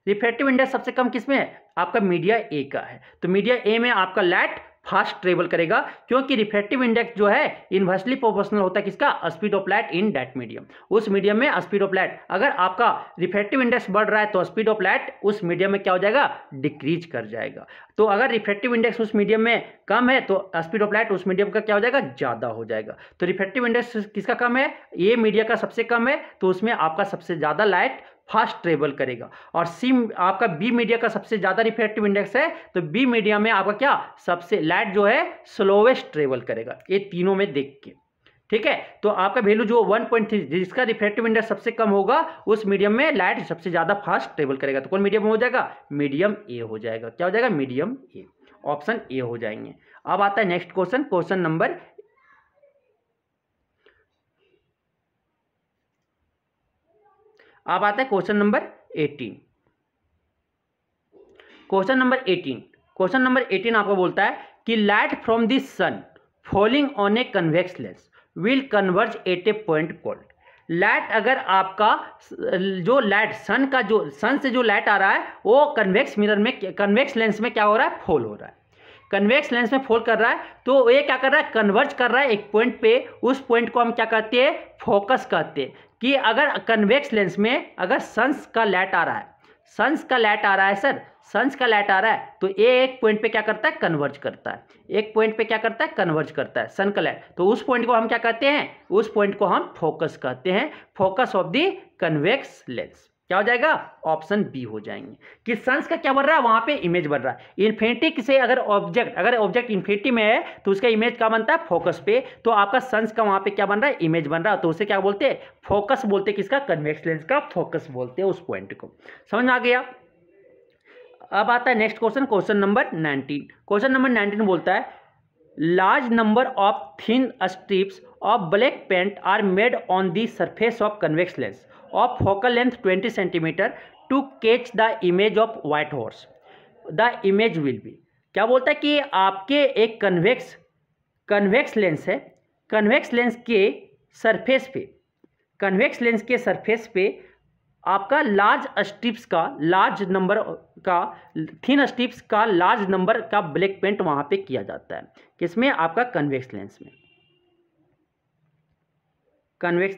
Speaker 1: रिफ्रैक्टिव इंडेक्स सबसे कम किसमें है, आपका मीडिया ए का है। तो मीडिया ए में आपका लाइट फास्ट ट्रेवल करेगा, क्योंकि रिफ्रैक्टिव इंडेक्स जो है इन्वर्सली प्रोपोर्शनल होता है किसका, speed of light in that medium, उस मीडियम में स्पीड ऑफ लाइट, अगर आपका रिफ्रैक्टिव इंडेक्स बढ़ रहा है तो स्पीड ऑफ लाइट उस मीडियम में क्या हो जाएगा, डिक्रीज कर जाएगा। तो अगर रिफ्रैक्टिव इंडेक्स उस मीडियम में कम है तो स्पीड ऑफ लाइट उस मीडियम का क्या हो जाएगा, ज़्यादा हो जाएगा। तो रिफ्रैक्टिव इंडेक्स किसका कम है, ये मीडिया का सबसे कम है, तो उसमें आपका सबसे ज़्यादा लाइट फास्ट ट्रेवल करेगा। और सी आपका बी मीडिया का सबसे ज़्यादा रिफ्रैक्टिव इंडेक्स है, तो बी मीडिया में आपका क्या सबसे लाइट जो है स्लोवेस्ट ट्रेवल करेगा, ये तीनों में देख के। ठीक है, तो आपका वैल्यू जो 1.3 जिसका रिफ्रैक्टिव इंडेक्स सबसे कम होगा उस मीडियम में लाइट सबसे ज़्यादा फास्ट ट्रेवल करेगा। तो कौन मीडियम हो जाएगा, मीडियम ए हो जाएगा, क्या हो जाएगा, मीडियम ए, ऑप्शन ए हो जाएंगे। अब आता है नेक्स्ट क्वेश्चन, क्वेश्चन नंबर अब आता है क्वेश्चन नंबर 18। क्वेश्चन नंबर 18 आपको बोलता है कि light from the sun falling on a convex lens will converge at a point called. Light अगर आपका जो लाइट सन से जो लाइट आ रहा है वो कन्वेक्स लेंस में क्या हो रहा है, फॉल हो रहा है, कन्वेक्स लेंस में फॉल कर रहा है, तो ये क्या कर रहा है, कन्वर्ज कर रहा है एक पॉइंट पे। उस पॉइंट को हम क्या कहते हैं, फोकस कहते हैं। कि अगर कन्वेक्स लेंस में अगर सन्स का लाइट आ रहा है सर, सन्स का लाइट आ रहा है, तो ये एक पॉइंट पे क्या करता है, कन्वर्ज करता है, एक पॉइंट पे क्या करता है, कन्वर्ज करता है सन का लाइट। तो उस पॉइंट को हम क्या कहते हैं, उस पॉइंट को हम फोकस कहते हैं, focus of the convex lens. क्या हो जाएगा, ऑप्शन बी हो जाएंगे कि सन्स का क्या बन रहा है, वहां पे इमेज बन रहा है। इन्फिनिटी से अगर ऑब्जेक्ट इन्फिनिटी में है तो उसका इमेज क्या बनता है, फोकस पे, तो आपका सन्स का वहां पे क्या बन रहा है, इमेज बन रहा है, तो उसे क्या बोलते हैं, फोकस बोलते हैं, किसका, कन्वेक्स लेंस का फोकस बोलते हैं उस पॉइंट को। समझ में आ गया। अब आता है next question, question number 19। Question number 19 बोलता है large number of thin strips of black paint are made on the surface of convex lens of focal length 20 centimetre to catch the image of white horse, the image will be. क्या बोलता है कि आपके एक convex lens है, convex lens के surface पे आपका लार्ज नंबर का थिन स्ट्रिप्स का लार्ज नंबर का ब्लैक पेंट वहां पे किया जाता है, किसमें, आपका कन्वेक्स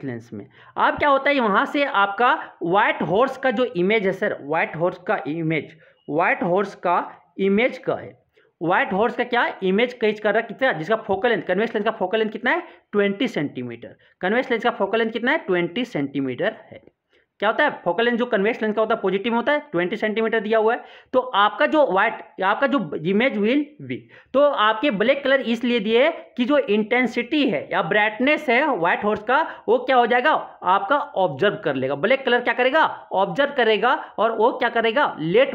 Speaker 1: लेंस में। अब क्या होता है, वहां से आपका व्हाइट हॉर्स का जो इमेज है सर, व्हाइट हॉर्स का इमेज का है, व्हाइट हॉर्स का क्या इमेज कैच कर रहा है, कितना, जिसका फोकल लेंथ, कन्वेक्स लेंस का फोकल लेंथ कितना है, 20 सेंटीमीटर। कन्वेक्स लेंस का फोकल लेंथ कितना है, 20 सेंटीमीटर है। क्या होता है, फोकल लेंथ जो कन्वेक्स लेंस का होता है पॉजिटिव होता है, 20 सेंटीमीटर दिया हुआ है। तो आपका जो इमेज विल बी, तो आपके ब्लैक कलर इसलिए दिए कि जो इंटेंसिटी है या ब्राइटनेस है व्हाइट हॉर्स का, वो क्या हो जाएगा, आपका ऑब्जर्व कर लेगा, ब्लैक कलर क्या करेगा, ऑब्जर्व करेगा, और वो क्या करेगा, लेस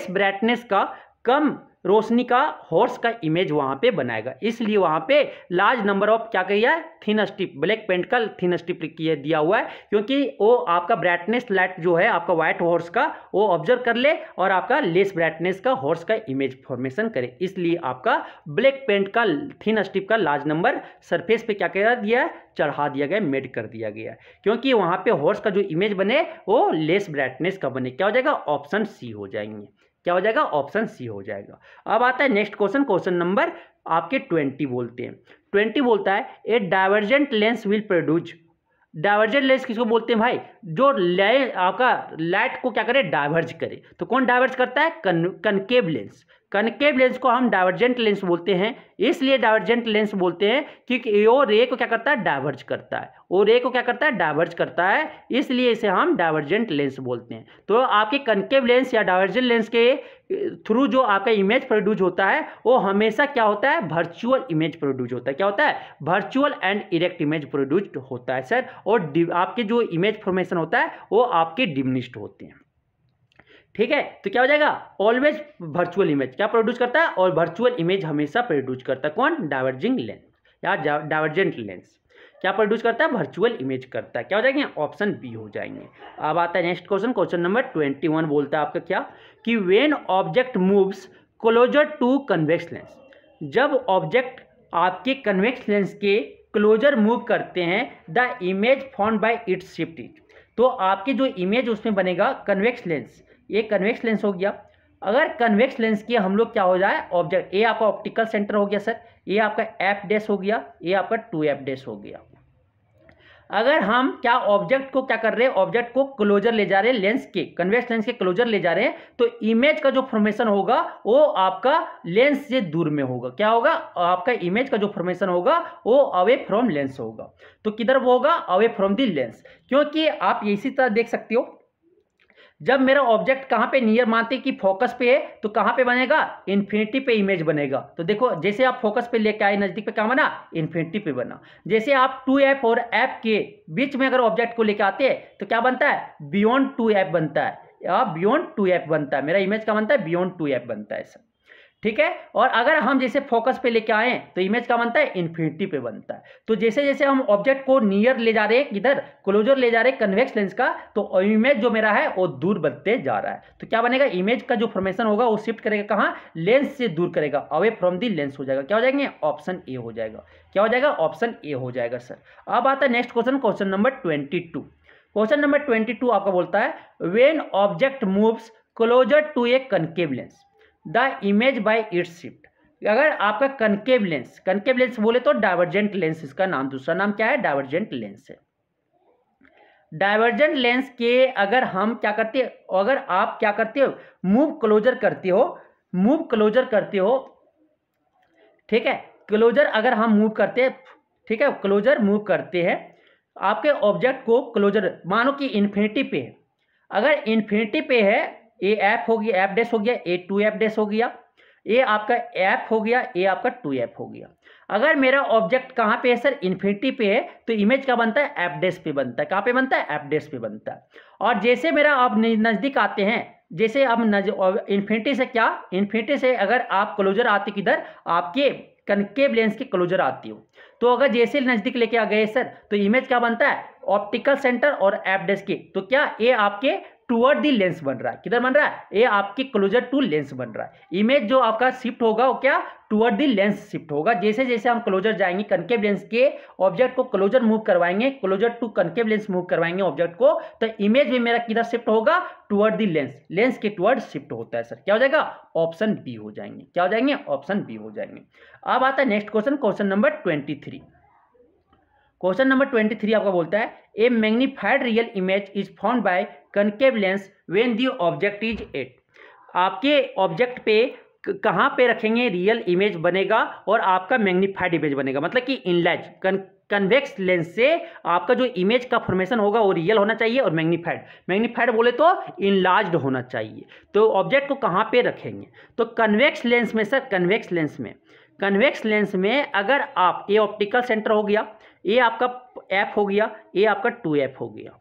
Speaker 1: ब्राइटनेस का, कम रोशनी का हॉर्स का इमेज वहां पे बनाएगा। इसलिए वहां पे लार्ज नंबर ऑफ क्या किया है, थिन स्ट्रिप, ब्लैक पेंट का थिन स्ट्रिप दिया हुआ है, क्योंकि वो आपका ब्राइटनेस लाइट जो है आपका व्हाइट हॉर्स का वो ऑब्जर्व कर ले और आपका लेस ब्राइटनेस का हॉर्स का इमेज फॉर्मेशन करे। इसलिए आपका ब्लैक पेंट का थिन स्ट्रिप का लार्ज नंबर सरफेस पे क्या कर दिया है, चढ़ा दिया गया, मेड कर दिया गया, क्योंकि वहां पे हॉर्स का जो इमेज बने वो लेस ब्राइटनेस का बने। क्या हो जाएगा, ऑप्शन सी हो जाएंगे। क्या हो जाएगा, ऑप्शन सी हो जाएगा। अब आता है नेक्स्ट क्वेश्चन नंबर आपके 20 बोलते हैं। 20 बोलता है a divergent lens will produce, divergent lens किसको बोलते हैं भाई, जो आपका लाइट को क्या करे, डाइवर्ज करे। तो कौन डाइवर्ज करता है, कनकेव लेंस। कनकेव लेंस को हम डाइवर्जेंट लेंस बोलते हैं, इसलिए डाइवर्जेंट लेंस बोलते हैं क्योंकि वो रे को क्या करता है, डाइवर्ज करता है, वो रे को क्या करता है, डाइवर्ज करता है, इसलिए इसे हम डाइवर्जेंट लेंस बोलते हैं। तो आपके कनकेव लेंस या डाइवर्जेंट लेंस के थ्रू जो आपका इमेज प्रोड्यूस होता है वो हमेशा क्या होता है, वर्चुअल इमेज प्रोड्यूस होता है। क्या होता है, virtual and erect image produce होता है सर, और आपके जो इमेज फॉर्मेशन होता है वो आपके डिमिनिश्ड होते हैं। ठीक है, तो क्या हो जाएगा, ऑलवेज वर्चुअल इमेज क्या प्रोड्यूस करता है, और वर्चुअल इमेज हमेशा प्रोड्यूस करता है कौन, डाइवर्जिंग लेंस या डाइवर्जेंट लेंस क्या प्रोड्यूस करता है, वर्चुअल इमेज करता है। क्या हो जाएंगे, ऑप्शन बी हो जाएंगे। अब आता है नेक्स्ट क्वेश्चन नंबर 21 बोलता है आपका क्या, कि when object moves closer to convex lens, जब ऑब्जेक्ट आपके कन्वेक्स लेंस के क्लोजर मूव करते हैं, the image formed by its shift, तो आपके जो इमेज उसमें बनेगा कन्वेक्स लेंस, ये कन्वेक्स लेंस हो गया। अगर कन्वेक्स लेंस की हम लोग क्या हो जाए, ऑब्जेक्ट, ये आपका ऑप्टिकल सेंटर हो गया सर, ये आपका एफ डैश हो गया, ये आपका 2f डैश हो गया। अगर हम क्या ऑब्जेक्ट को क्या कर रहे हैं, ऑब्जेक्ट को क्लोजर ले जा रहे हैं, लेंस के कन्वेक्स लेंस के क्लोजर ले जा रहे हैं, तो इमेज का जो फॉर्मेशन होगा वो आपका लेंस से दूर में होगा। क्या होगा, आपका इमेज का जो फॉर्मेशन होगा वो अवे फ्रॉम लेंस होगा। तो किधर वो होगा, अवे फ्रॉम दी लेंस, क्योंकि आप इसी तरह देख सकते हो, जब मेरा ऑब्जेक्ट कहां पे नियर मानते कि फोकस पे है, तो कहां पे बनेगा, इन्फिनिटी पे इमेज बनेगा। तो देखो जैसे आप फोकस पे लेके आए नजदीक पे क्या बना, इन्फिनिटी पे बना। जैसे आप 2f और f के बीच में अगर ऑब्जेक्ट को लेके आते हैं तो क्या बनता है, बियॉन्ड 2f बनता है, या बियॉन्ड 2f बनता है, मेरा इमेज क्या बनता है, बियॉन्ड 2f बनता है सर। ठीक है, और अगर हम जैसे फोकस पे लेके आए तो इमेज का बनता है, इन्फिनिटी पे बनता है। तो जैसे जैसे हम ऑब्जेक्ट को नियर ले जा रहे हैं, इधर क्लोजर ले जा रहे हैं कन्वेक्स लेंस का, तो इमेज जो मेरा है वो दूर बनते जा रहा है। तो क्या बनेगा, इमेज का जो फॉर्मेशन होगा वो शिफ्ट करेगा कहां, लेंस से दूर करेगा, अवे फ्रॉम दी लेंस हो जाएगा। क्या हो जाएंगे, ऑप्शन ए हो जाएगा। क्या हो जाएगा, ऑप्शन ए हो जाएगा सर। अब आता है next question number 22। Question number 22 आपका बोलता है, when object moves closer to a concave lens, the image by its shift. अगर आपका कनकेव लेंस बोले तो डाइवर्जेंट लेंस, इसका नाम दूसरा नाम क्या है, डाइवर्जेंट लेंस है। डाइवर्जेंट लेंस के अगर हम क्या करते हैं, अगर आप क्या करते हो, मूव क्लोजर करते हो, ठीक है, क्लोजर अगर हम मूव करते हैं, ठीक है, क्लोजर मूव करते हैं, आपके ऑब्जेक्ट को क्लोजर, मानो कि इन्फिनिटी पे है, अगर इन्फिनिटी पे है ए एफ हो गया, एफ डैश हो गया, ए टू एफ डैश हो गया, ए आपका एफ हो गया, ए आपका टू एफ हो गया। अगर मेरा ऑब्जेक्ट कहाँ पे है सर, इन्फिनिटी पे है, तो इमेज क्या बनता है, एफ डैश पे बनता है। कहाँ पे बनता है, एफ डैश पे बनता है। और जैसे मेरा आप नज़दीक आते हैं, जैसे अब इन्फिनिटी से क्या, इन्फिनिटी से अगर आप क्लोजर आते किधर, आपके कनकेव लेंस के क्लोजर आती हो, तो अगर जैसे नज़दीक लेके आ गए सर, तो इमेज क्या बनता है, ऑप्टिकल सेंटर और एफ डैश के, तो क्या ए आपके टूवर्ड दी लेंस बन रहा है, किधर बन रहा है, ये आपकी क्लोजर टू लेंस बन रहा है। इमेज जो आपका शिफ्ट होगा वो क्या, टूवर्ड दी लेंस शिफ्ट होगा। जैसे जैसे हम क्लोजर जाएंगे, कनकेव लेंस के ऑब्जेक्ट को क्लोजर मूव करवाएंगे, closer to concave lens move करवाएंगे ऑब्जेक्ट को, तो इमेज भी मेरा किधर शिफ्ट होगा, टूवर्ड दी लेंस, लेंस के टूवर्ड शिफ्ट होता है सर। क्या हो जाएगा, ऑप्शन बी हो जाएंगे। क्या हो जाएंगे, ऑप्शन बी हो जाएंगे। अब आता है next question, question number 23। Question number 23 आपका बोलता है, a magnified real image is found by concave lens when the object is at. आपके ऑब्जेक्ट पे कहाँ पे रखेंगे रियल इमेज बनेगा और आपका मैग्नीफाइड इमेज बनेगा, मतलब कि इनलार्ज कन्वेक्स लेंस से आपका जो इमेज का फॉर्मेशन होगा वो रियल होना चाहिए, और मैग्नीफाइड बोले तो इनलार्ज्ड होना चाहिए। तो ऑब्जेक्ट को कहाँ पे रखेंगे, तो कन्वेक्स लेंस में सर, कन्वेक्स लेंस में अगर आप, ये ऑप्टिकल सेंटर हो गया, ये आपका एफ हो गया, ये आपका टू एफ हो गया,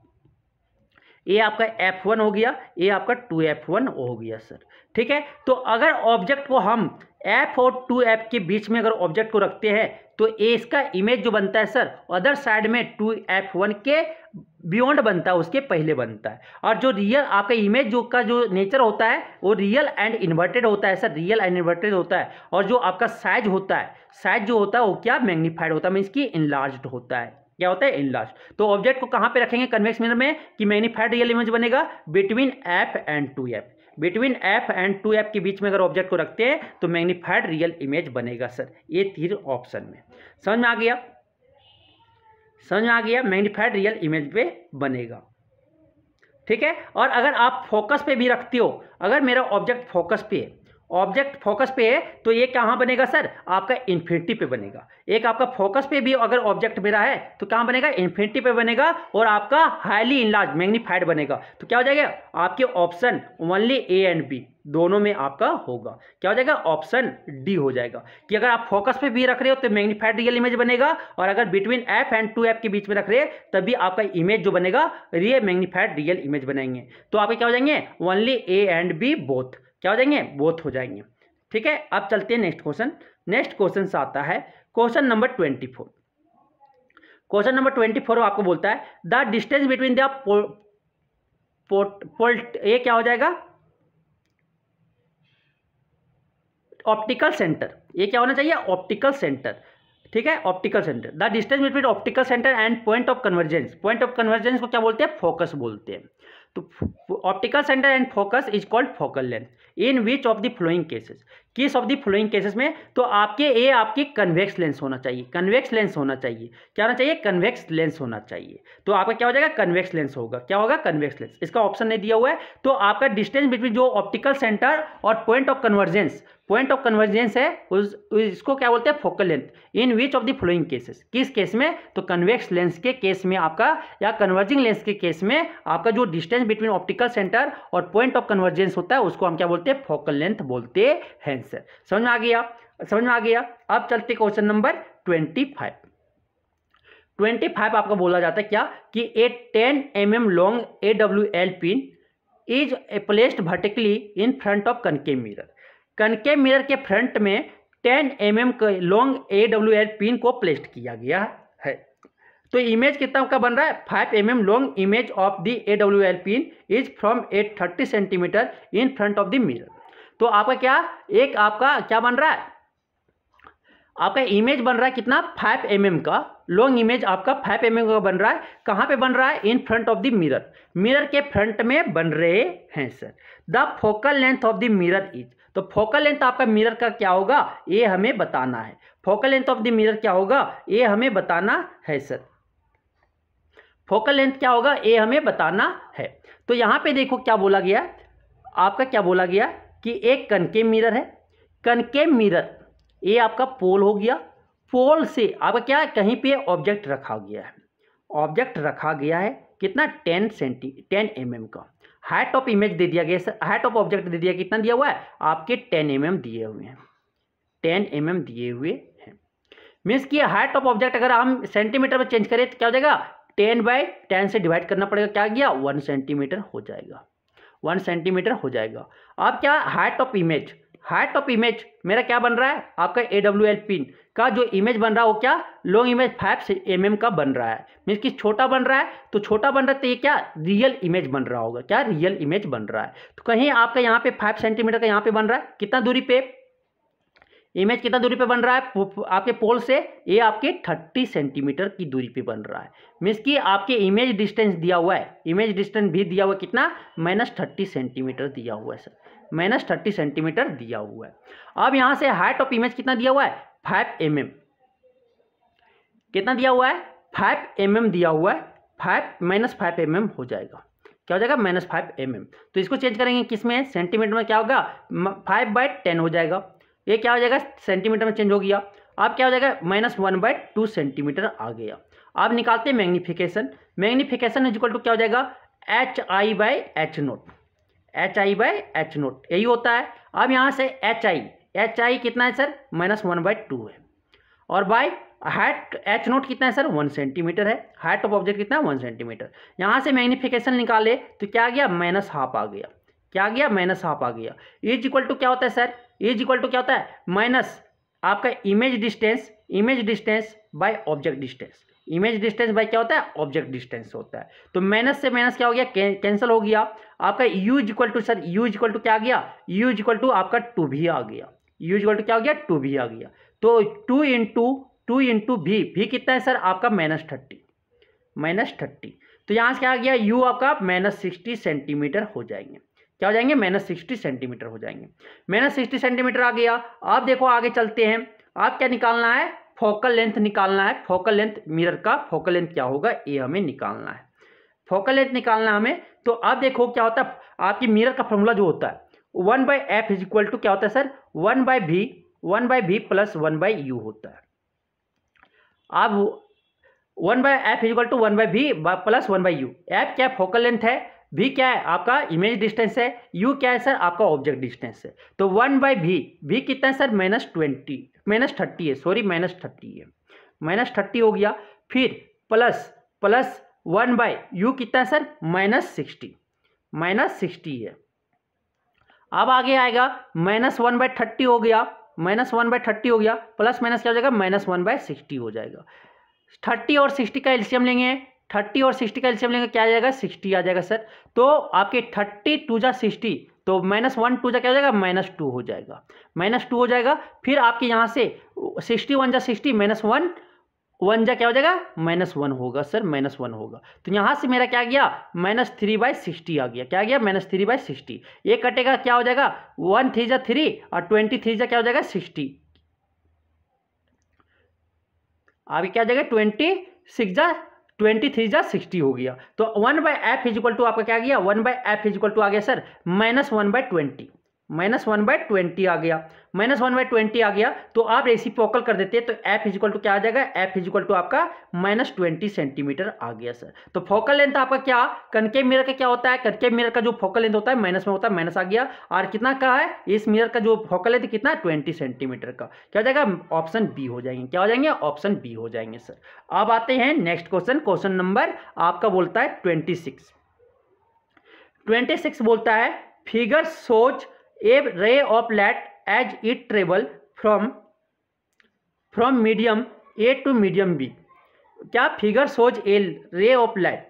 Speaker 1: ये आपका F1 हो गया, ये आपका 2F1 हो गया सर। ठीक है, तो अगर ऑब्जेक्ट को हम F और 2F के बीच में अगर ऑब्जेक्ट को रखते हैं, तो ये इसका इमेज जो बनता है सर, अदर साइड में 2F1 के बियॉन्ड बनता है, उसके पहले बनता है। और जो रियल आपका इमेज जो का जो नेचर होता है वो रियल एंड इन्वर्टेड होता है सर, रियल एंड इन्वर्टेड होता है। और जो आपका साइज होता है, साइज जो होता है वो क्या, मैग्नीफाइड होता है, मीन्स की इनलार्ज्ड होता है। क्या होता है, इनलार्ज। तो ऑब्जेक्ट को कहां पे रखेंगे कन्वेक्स मिरर में, कि मैग्नीफाइड रियल इमेज बनेगा between F and 2F, between F and 2F के बीच में अगर ऑब्जेक्ट को रखते हैं तो मैग्नीफाइड रियल इमेज बनेगा सर। ये 3 ऑप्शन में समझ में आ गया, मैग्नीफाइड रियल इमेज पे बनेगा। ठीक है, और अगर आप फोकस पे भी रखते हो, अगर मेरा ऑब्जेक्ट फोकस पे है, तो ये कहाँ बनेगा सर, आपका इन्फिनिटी पे बनेगा। एक आपका फोकस पे भी अगर ऑब्जेक्ट मेरा है तो कहाँ बनेगा, इन्फिनिटी पे बनेगा, और आपका हाईली इनलार्ज मैग्नीफाइड बनेगा। तो क्या हो जाएगा, आपके option only A and B दोनों में आपका होगा। क्या हो जाएगा, ऑप्शन डी हो जाएगा, कि अगर आप फोकस पे भी रख रहे हो तो मैग्नीफाइड रियल इमेज बनेगा, और अगर बिटवीन एफ एंड 2F के बीच में रख रहे हैं तभी आपका इमेज जो बनेगा ये मैग्नीफाइड रियल इमेज बनाएंगे। तो आपके क्या हो जाएंगे, only A and B both, क्या हो जाएंगे, बोथ हो जाएंगे। ठीक है, अब चलते हैं नेक्स्ट क्वेश्चन। नेक्स्ट क्वेश्चन से आता है क्वेश्चन नंबर 24। क्वेश्चन नंबर 24 आपको बोलता है, द डिस्टेंस बिटवीन द ये क्या हो जाएगा, ऑप्टिकल सेंटर, ये क्या होना चाहिए, ऑप्टिकल सेंटर। ठीक है, optical centre, the distance between optical centre and point of convergence, point of convergence को क्या बोलते हैं, फोकस बोलते हैं। तो optical centre and focus is called focal length in which of the flowing cases, किस ऑफ द फ्लोइंग केसेस में, तो आपके ये आपकी कन्वेक्स लेंस होना चाहिए, कन्वेक्स लेंस होना चाहिए। क्या होना चाहिए, कन्वेक्स लेंस होना चाहिए। तो आपका क्या हो जाएगा, कन्वेक्स लेंस होगा। क्या होगा, कन्वेक्स लेंस। इसका ऑप्शन नहीं दिया हुआ है, तो आपका डिस्टेंस बिटवीन जो ऑप्टिकल सेंटर और पॉइंट ऑफ कन्वर्जेंस है इसको क्या बोलते हैं, focal length. In which of the flowing cases, किस केस में, तो कन्वेक्स लेंस के केस में आपका, या कन्वर्जिंग लेंस के केस में आपका जो डिस्टेंस बिटवीन ऑप्टिकल सेंटर और पॉइंट ऑफ कन्वर्जेंस होता है उसको हम क्या बोलते हैं, फोकल लेंथ बोलते हैं सर। समझ में आ गया। अब चलते क्वेश्चन नंबर 25 आपका बोला जाता है क्या, कि ए 10 mm long AWL pin is placed vertically in front of concave mirror. Concave mirror के फ्रंट में 10 mm लॉन्ग AWL पिन को प्लेस्ड किया गया है। तो इमेज कितना का बन रहा है, 5 mm long image of the AWL pin is from 830 centimetre in front of the mirror. तो आपका क्या, एक आपका क्या बन रहा है, आपका इमेज बन रहा है कितना, 5 mm का लॉन्ग इमेज आपका 5 mm का बन रहा है। कहाँ पे बन रहा है, इन front of the mirror, mirror के फ्रंट में बन रहे हैं sir. The focal length of the mirror is, तो फोकल लेंथ आपका मिरर का क्या होगा, ये हमें बताना है। Focal length of the mirror क्या होगा, ये हमें बताना है सर। फोकल लेंथ क्या होगा, ये हमें बताना है। तो यहाँ पे देखो क्या बोला गया, आपका क्या बोला गया, कि एक कनकेव मिरर है, कनकेव मिरर ये आपका पोल हो गया, पोल से आपका क्या कहीं पे ऑब्जेक्ट रखा गया है, ऑब्जेक्ट रखा गया है कितना 10 mm का। हाइट ऑफ इमेज दे दिया गया, हाइट ऑफ ऑब्जेक्ट दे दिया, कितना दिया हुआ है आपके 10 mm दिए हुए हैं, 10 mm दिए हुए हैं। मीन्स की हाइट ऑफ ऑब्जेक्ट अगर हम सेंटीमीटर में चेंज करें तो क्या हो जाएगा, 10/10 से डिवाइड करना पड़ेगा, क्या गया 1 सेंटीमीटर हो जाएगा, 1 सेंटीमीटर हो जाएगा। अब क्या height of image, height of image मेरा क्या बन रहा है आपका AWL पिन का जो इमेज बन रहा है वो क्या लॉन्ग इमेज 5 mm का बन रहा है। मीन्स कि छोटा बन रहा है, तो छोटा बन रहा है तो ये क्या रियल इमेज बन रहा होगा, क्या रियल इमेज बन रहा है। तो कहीं आपका यहाँ पे 5 सेंटीमीटर का यहाँ पे बन रहा है, कितना दूरी पे इमेज, कितना दूरी पे बन रहा है आपके पोल से, ये आपके 30 सेंटीमीटर की दूरी पे बन रहा है। मीन्स कि आपके इमेज डिस्टेंस दिया हुआ है, इमेज डिस्टेंस भी दिया हुआ है कितना -30 सेंटीमीटर दिया हुआ है सर, -30 सेंटीमीटर दिया हुआ है। अब यहाँ से हाइट ऑफ इमेज कितना दिया हुआ है 5 mm, कितना दिया हुआ है 5 mm दिया हुआ है, 5 mm हो जाएगा, क्या हो जाएगा -5 mm। तो इसको चेंज करेंगे किस में, सेंटीमीटर में, क्या होगा 5/10 हो जाएगा, ये क्या हो जाएगा सेंटीमीटर में चेंज हो गया। अब क्या हो जाएगा -1/2 सेंटीमीटर आ गया। अब निकालते हैं magnification, magnification is equal to क्या हो जाएगा HI/H0, HI/H0 यही होता है। अब यहाँ से HI कितना है सर -1/2 है, और बाय हाइट H0 कितना है सर 1 सेंटीमीटर है, हाइट ऑफ ऑब्जेक्ट कितना 1 सेंटीमीटर। यहाँ से मैग्नीफिकेशन निकाले तो क्या आ गया -1/2 आ गया, क्या आ गया -1/2 आ गया। इज इक्वल टू क्या होता है सर, इज इक्वल टू क्या होता है माइनस आपका image distance by object distance, image distance by क्या होता है ऑब्जेक्ट डिस्टेंस होता है। तो माइनस से माइनस क्या हो गया कैंसिल हो गया। आपका u is equal to sir, u is equal to क्या आ गया, u इज इक्वल टू आपका 2 भी आ गया, u इज इक्वल टू क्या हो गया 2 भी आ गया। तो 2 इंटू भी कितना है सर आपका -30, तो यहाँ से क्या आ गया u आपका -60 सेंटीमीटर हो जाएंगे, क्या हो जाएंगे -60 सेंटीमीटर हो जाएंगे, -60 सेंटीमीटर आ गया। आप देखो आगे चलते हैं, आप क्या निकालना है फोकल लेंथ निकालना है, फोकल लेंथ मिरर का फोकल लेंथ क्या होगा ये हमें निकालना है, फोकल लेंथ निकालना है हमें। तो आप देखो क्या होता है आपकी मिरर का फॉर्मूला जो होता है 1/f इज इक्वल टू क्या होता है सर 1/v प्लस 1/u होता है। अब 1/f is equal to 1/v plus 1/u, f क्या फोकल लेंथ है, v क्या है आपका इमेज डिस्टेंस है, u क्या है सर आपका ऑब्जेक्ट डिस्टेंस है। तो 1/v, v कितना है सर -30 है, सॉरी -30 है, -30 हो गया। फिर प्लस 1/u कितना है सर -60 है। अब आगे आएगा -1/30 हो गया, -1/30 हो गया, प्लस माइनस क्या हो जाएगा -1/60 हो जाएगा। 30 और 60 का एलसीएम लेंगे, 30 और 60 का एलसीएम लेंगे, क्या आ जाएगा 60 आ जाएगा सर। तो आपके 30 2 जा 60, तो -1 2 जा क्या हो जाएगा -2 हो जाएगा, -2 हो जाएगा। फिर आपके यहाँ से 60 1 जा 60, -1 1 जा क्या हो जाएगा -1 होगा सर, -1 होगा। तो यहाँ से मेरा क्या गया -3/60 आ गया, क्या गया -3/60। ये कटेगा क्या हो जाएगा 1 3 जा 3 और 23 जा क्या हो जाएगा 60, अभी क्या जाएगा 23 जा 60 हो गया। तो 1/f इज इक्वल टू आपका क्या गया 1/f इज इक्वल टू आ गया सर -1/20, -1/20 आ गया, -1/20 आ गया। तो आप रेसिप्रोकल कर देते हैं तो f इज इक्वल टू क्या आ जाएगा, f इज इक्वल टू आपका -20 सेंटीमीटर आ गया सर। तो फोकल लेंथ आपका क्या कनकेव मिरर का क्या होता है, कनकेव मिरर का जो फोकल लेंथ होता है माइनस में होता है, माइनस आ गया। और कितना का है इस मिरर का जो फोकल लेंथ कितना 20 सेंटीमीटर का, क्या हो जाएगा ऑप्शन बी हो जाएंगे, क्या हो जाएंगे ऑप्शन बी हो जाएंगे सर। अब आते हैं नेक्स्ट क्वेश्चन, क्वेश्चन नंबर आपका बोलता है 26 बोलता है फिगर सोच a ray of light as it travel from medium A to medium B। क्या फिगर सोच a ray of light,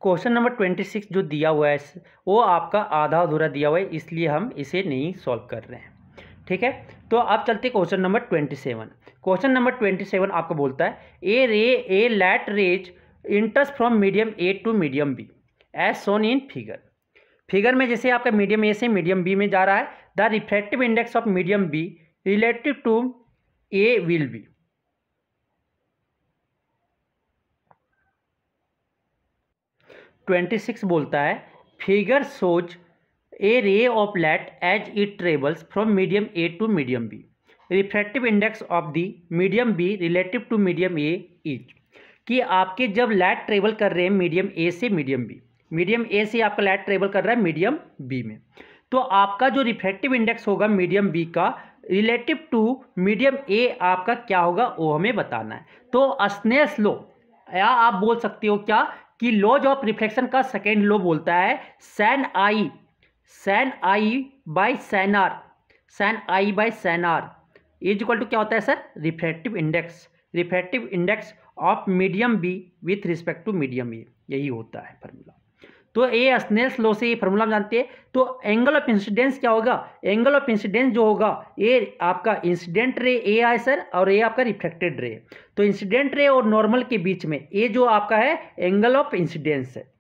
Speaker 1: question number 26 जो दिया हुआ है वो आपका आधा अधूरा दिया हुआ है, इसलिए हम इसे नहीं सॉल्व कर रहे हैं, ठीक है। तो अब चलते क्वेश्चन नंबर 27। क्वेश्चन नंबर 27 आपको बोलता है a light rays enters from medium A to medium B as shown in figure में जैसे आपका मीडियम ए से मीडियम बी में जा रहा है, the refractive index of medium B relative to A will be. Twenty 26 बोलता है figure shows a ray of light as it travels from medium A to medium B, refractive index of the medium B relative to medium A is, कि आपके जब light travel कर रहे हैं medium ए से medium B, medium ए से आपका light travel कर रहा है मीडियम बी में, तो आपका जो रिफ्रैक्टिव इंडेक्स होगा मीडियम बी का रिलेटिव टू मीडियम ए आपका क्या होगा वो हमें बताना है। तो स्नेल्स लॉ, या आप बोल सकते हो क्या कि लॉज ऑफ रिफ्लेक्शन का सेकेंड लॉ बोलता है sin I by sin R, sin I by sin R is equal to क्या होता है sir, refractive index of medium B with respect to medium A, यही होता है फॉर्मूला। तो ये स्नेल्स लॉ से ये फॉर्मूला हम जानते हैं। तो एंगल ऑफ इंसिडेंस क्या होगा, एंगल ऑफ इंसिडेंस जो होगा ये आपका इंसिडेंट रे ए है सर, और ये आपका रिफ्लेक्टेड रे। तो इंसिडेंट रे और नॉर्मल के बीच में ये जो आपका है एंगल ऑफ इंसिडेंस है,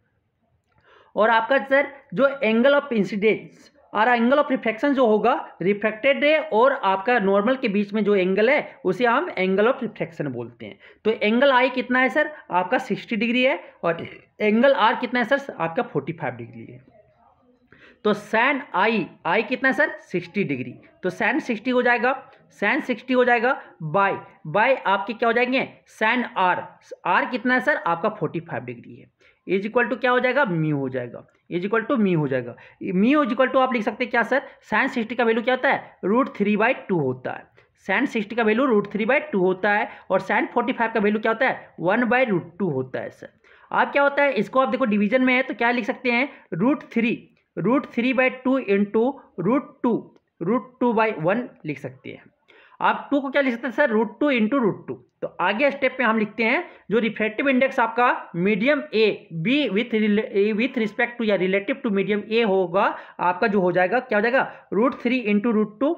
Speaker 1: और आपका सर जो एंगल ऑफ इंसिडेंस और एंगल ऑफ रिफ्लेक्शन जो होगा रिफ्लेक्टेड रे और आपका नॉर्मल के बीच में जो एंगल है उसे हम एंगल ऑफ रिफ्लेक्शन बोलते हैं। तो एंगल आई कितना है सर, आपका 60 डिग्री है, और एंगल आर कितना है सर, आपका 45 डिग्री है। तो सैन आई कितना है सर, 60 डिग्री, तो सैन 60 हो जाएगा, सैन 60 हो जाएगा बाय आपके क्या हो जाएंगे सैन आर कितना है सर, आपका 45 डिग्री है, इज इक्वल टू क्या हो जाएगा, म्यू हो जाएगा, इज इक्वल टू म्यू हो जाएगा। म्यू इज इक्वल टू आप लिख सकते हैं क्या सर, साइन 60 का वैल्यू क्या होता है, √3/2 होता है, साइन 60 का वैल्यू √3/2 होता है, और साइन 45 का वैल्यू क्या होता है, 1/√2 होता है सर। आप क्या होता है, इसको आप देखो डिवीजन में है तो क्या लिख सकते हैं, √3/2 इंटू √2/1 लिख सकते हैं। आप 2 को क्या लिख सकते हैं सर, √2 इंटू √2। तो आगे स्टेप में हम लिखते हैं जो रिफ्रैक्टिव इंडेक्स आपका medium A B with respect to या रिलेटिव टू मीडियम ए होगा, आपका जो हो जाएगा क्या हो जाएगा, √3 इंटू √2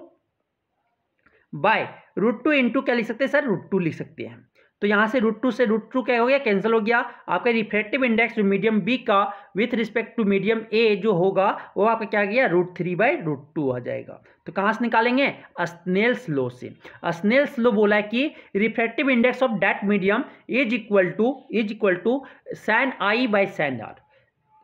Speaker 1: बाय √2 इंटू क्या लिख सकते हैं सर, √2 लिख सकते हैं। तो यहाँ से √2 से √2 क्या हो गया, कैंसिल हो गया। आपका रिफ्रैक्टिव इंडेक्स जो मीडियम बी का with respect to medium A जो होगा वो आपका क्या गया, √3/√2 आ जाएगा। तो कहाँ से निकालेंगे, स्नेल्स लॉ से। स्नेल्स लॉ बोला है कि refractive index of that medium is equal to sin I by sin R,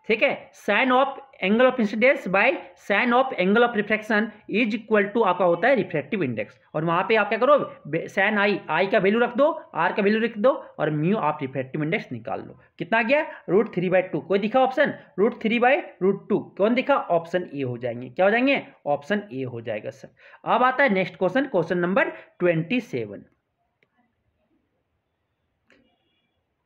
Speaker 1: ठीक है, sine of angle of incidence by sine of angle of reflection is equal to आपका होता है refractive index. और वहां पे आप क्या करो, साइन आई का वैल्यू रख दो, आर का वैल्यू रख दो, और म्यू आप रिफ्रैक्टिव इंडेक्स निकाल लो। कितना आ गया, √3/2। कोई दिखा ऑप्शन, √3/√2 कौन दिखा, ऑप्शन ए हो जाएंगे। क्या हो जाएंगे, ऑप्शन ए हो जाएगा सर। अब आता है next question, question number 27।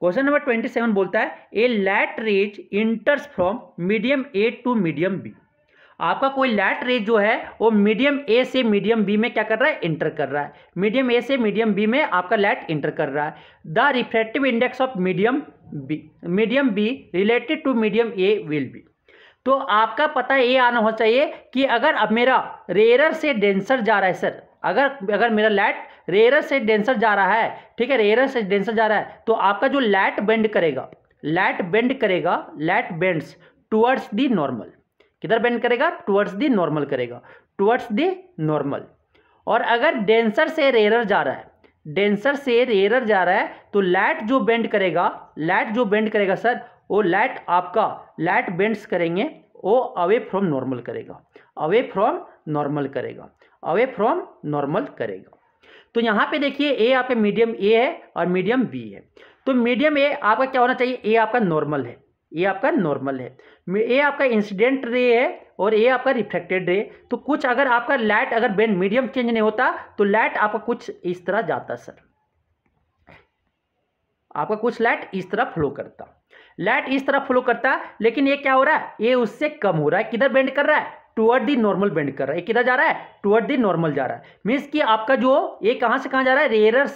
Speaker 1: Question number 27 बोलता है a light rays enters from medium A to medium B. आपका कोई लाइट रेज जो है वो मीडियम ए से मीडियम बी में क्या कर रहा है, इंटर कर रहा है। मीडियम ए से मीडियम बी में आपका लाइट इंटर कर रहा है। The refractive index of medium B related to medium A will be. तो आपका पता ये आना होना चाहिए कि अगर अब मेरा रेयर से डेंसर जा रहा है सर, अगर मेरा लाइट रेयर से डेंसर जा रहा है, ठीक है, रेयर से डेंसर जा रहा है, तो आपका जो लाइट बेंड करेगा, light bends towards the normal. किधर बेंड करेगा, टुवर्ड्स दी नॉर्मल करेगा, टुवर्ड्स दी नॉर्मल। और अगर डेंसर से रेयर जा रहा है, तो लाइट जो बेंड करेगा सर, वो लाइट बेंड्स करेंगे, वो अवे फ्रॉम नॉर्मल करेगा। तो यहाँ पे देखिए ए आपका मीडियम ए है और मीडियम बी है। तो मीडियम ए आपका क्या होना चाहिए, ए आपका नॉर्मल है, ए आपका इंसिडेंट रे है और ए आपका रिफ्लेक्टेड रे। तो कुछ अगर आपका लाइट अगर बेंड मीडियम चेंज नहीं होता तो लाइट आपका कुछ इस तरह जाता सर, आपका कुछ लाइट इस तरह फ्लो करता, लेकिन ये क्या हो रहा है, ये उससे कम हो रहा है। किधर बेंड कर रहा है, टुवर्ड दी नॉर्मल बेंड कर रहा है। किधर जा रहा है, टुवर्ड दी नॉर्मल जा रहा है। मीन्स कि आपका जो ये कहां से कहां जा रहा है, रेयर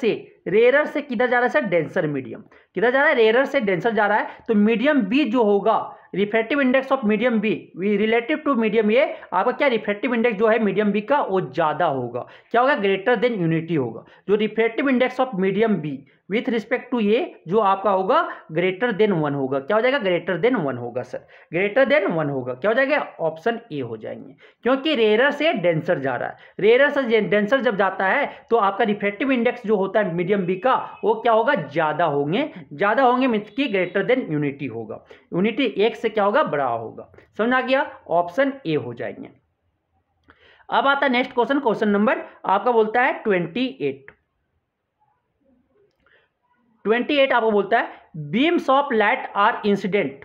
Speaker 1: से किधर जा रहा है सर, डेंसर मीडियम। किधर जा रहा है, रेयर से डेंसर जा रहा है। तो मीडियम बी जो होगा, refractive index of medium B relative to medium A, आपका क्या रिफ्रैक्टिव इंडेक्स जो है मीडियम बी का वो ज्यादा होगा। क्या होगा, ग्रेटर देन यूनिटी होगा। जो refractive index of medium B with respect to A जो आपका होगा ग्रेटर देन 1 होगा। क्या हो जाएगा? ग्रेटर देन 1 होगा सर, ग्रेटर देन 1 होगा। क्या हो जाएगा? ऑप्शन ए हो जाएंगे, क्योंकि रेयर से डेंसर जा रहा है। रेयर से डेंसर जब जाता है तो आपका रिफ्रैक्टिव इंडेक्स जो होता है मीडियम बी का वो क्या होगा? ज़्यादा होंगे मीन्स की ग्रेटर देन यूनिटी होगा। यूनिटी 1 से क्या होगा? बड़ा होगा। समझ आ गया? ऑप्शन ए हो जाएंगे। अब आता है नेक्स्ट क्वेश्चन, क्वेश्चन नंबर आपका बोलता है 28 आपको बोलता है beams of light are incident.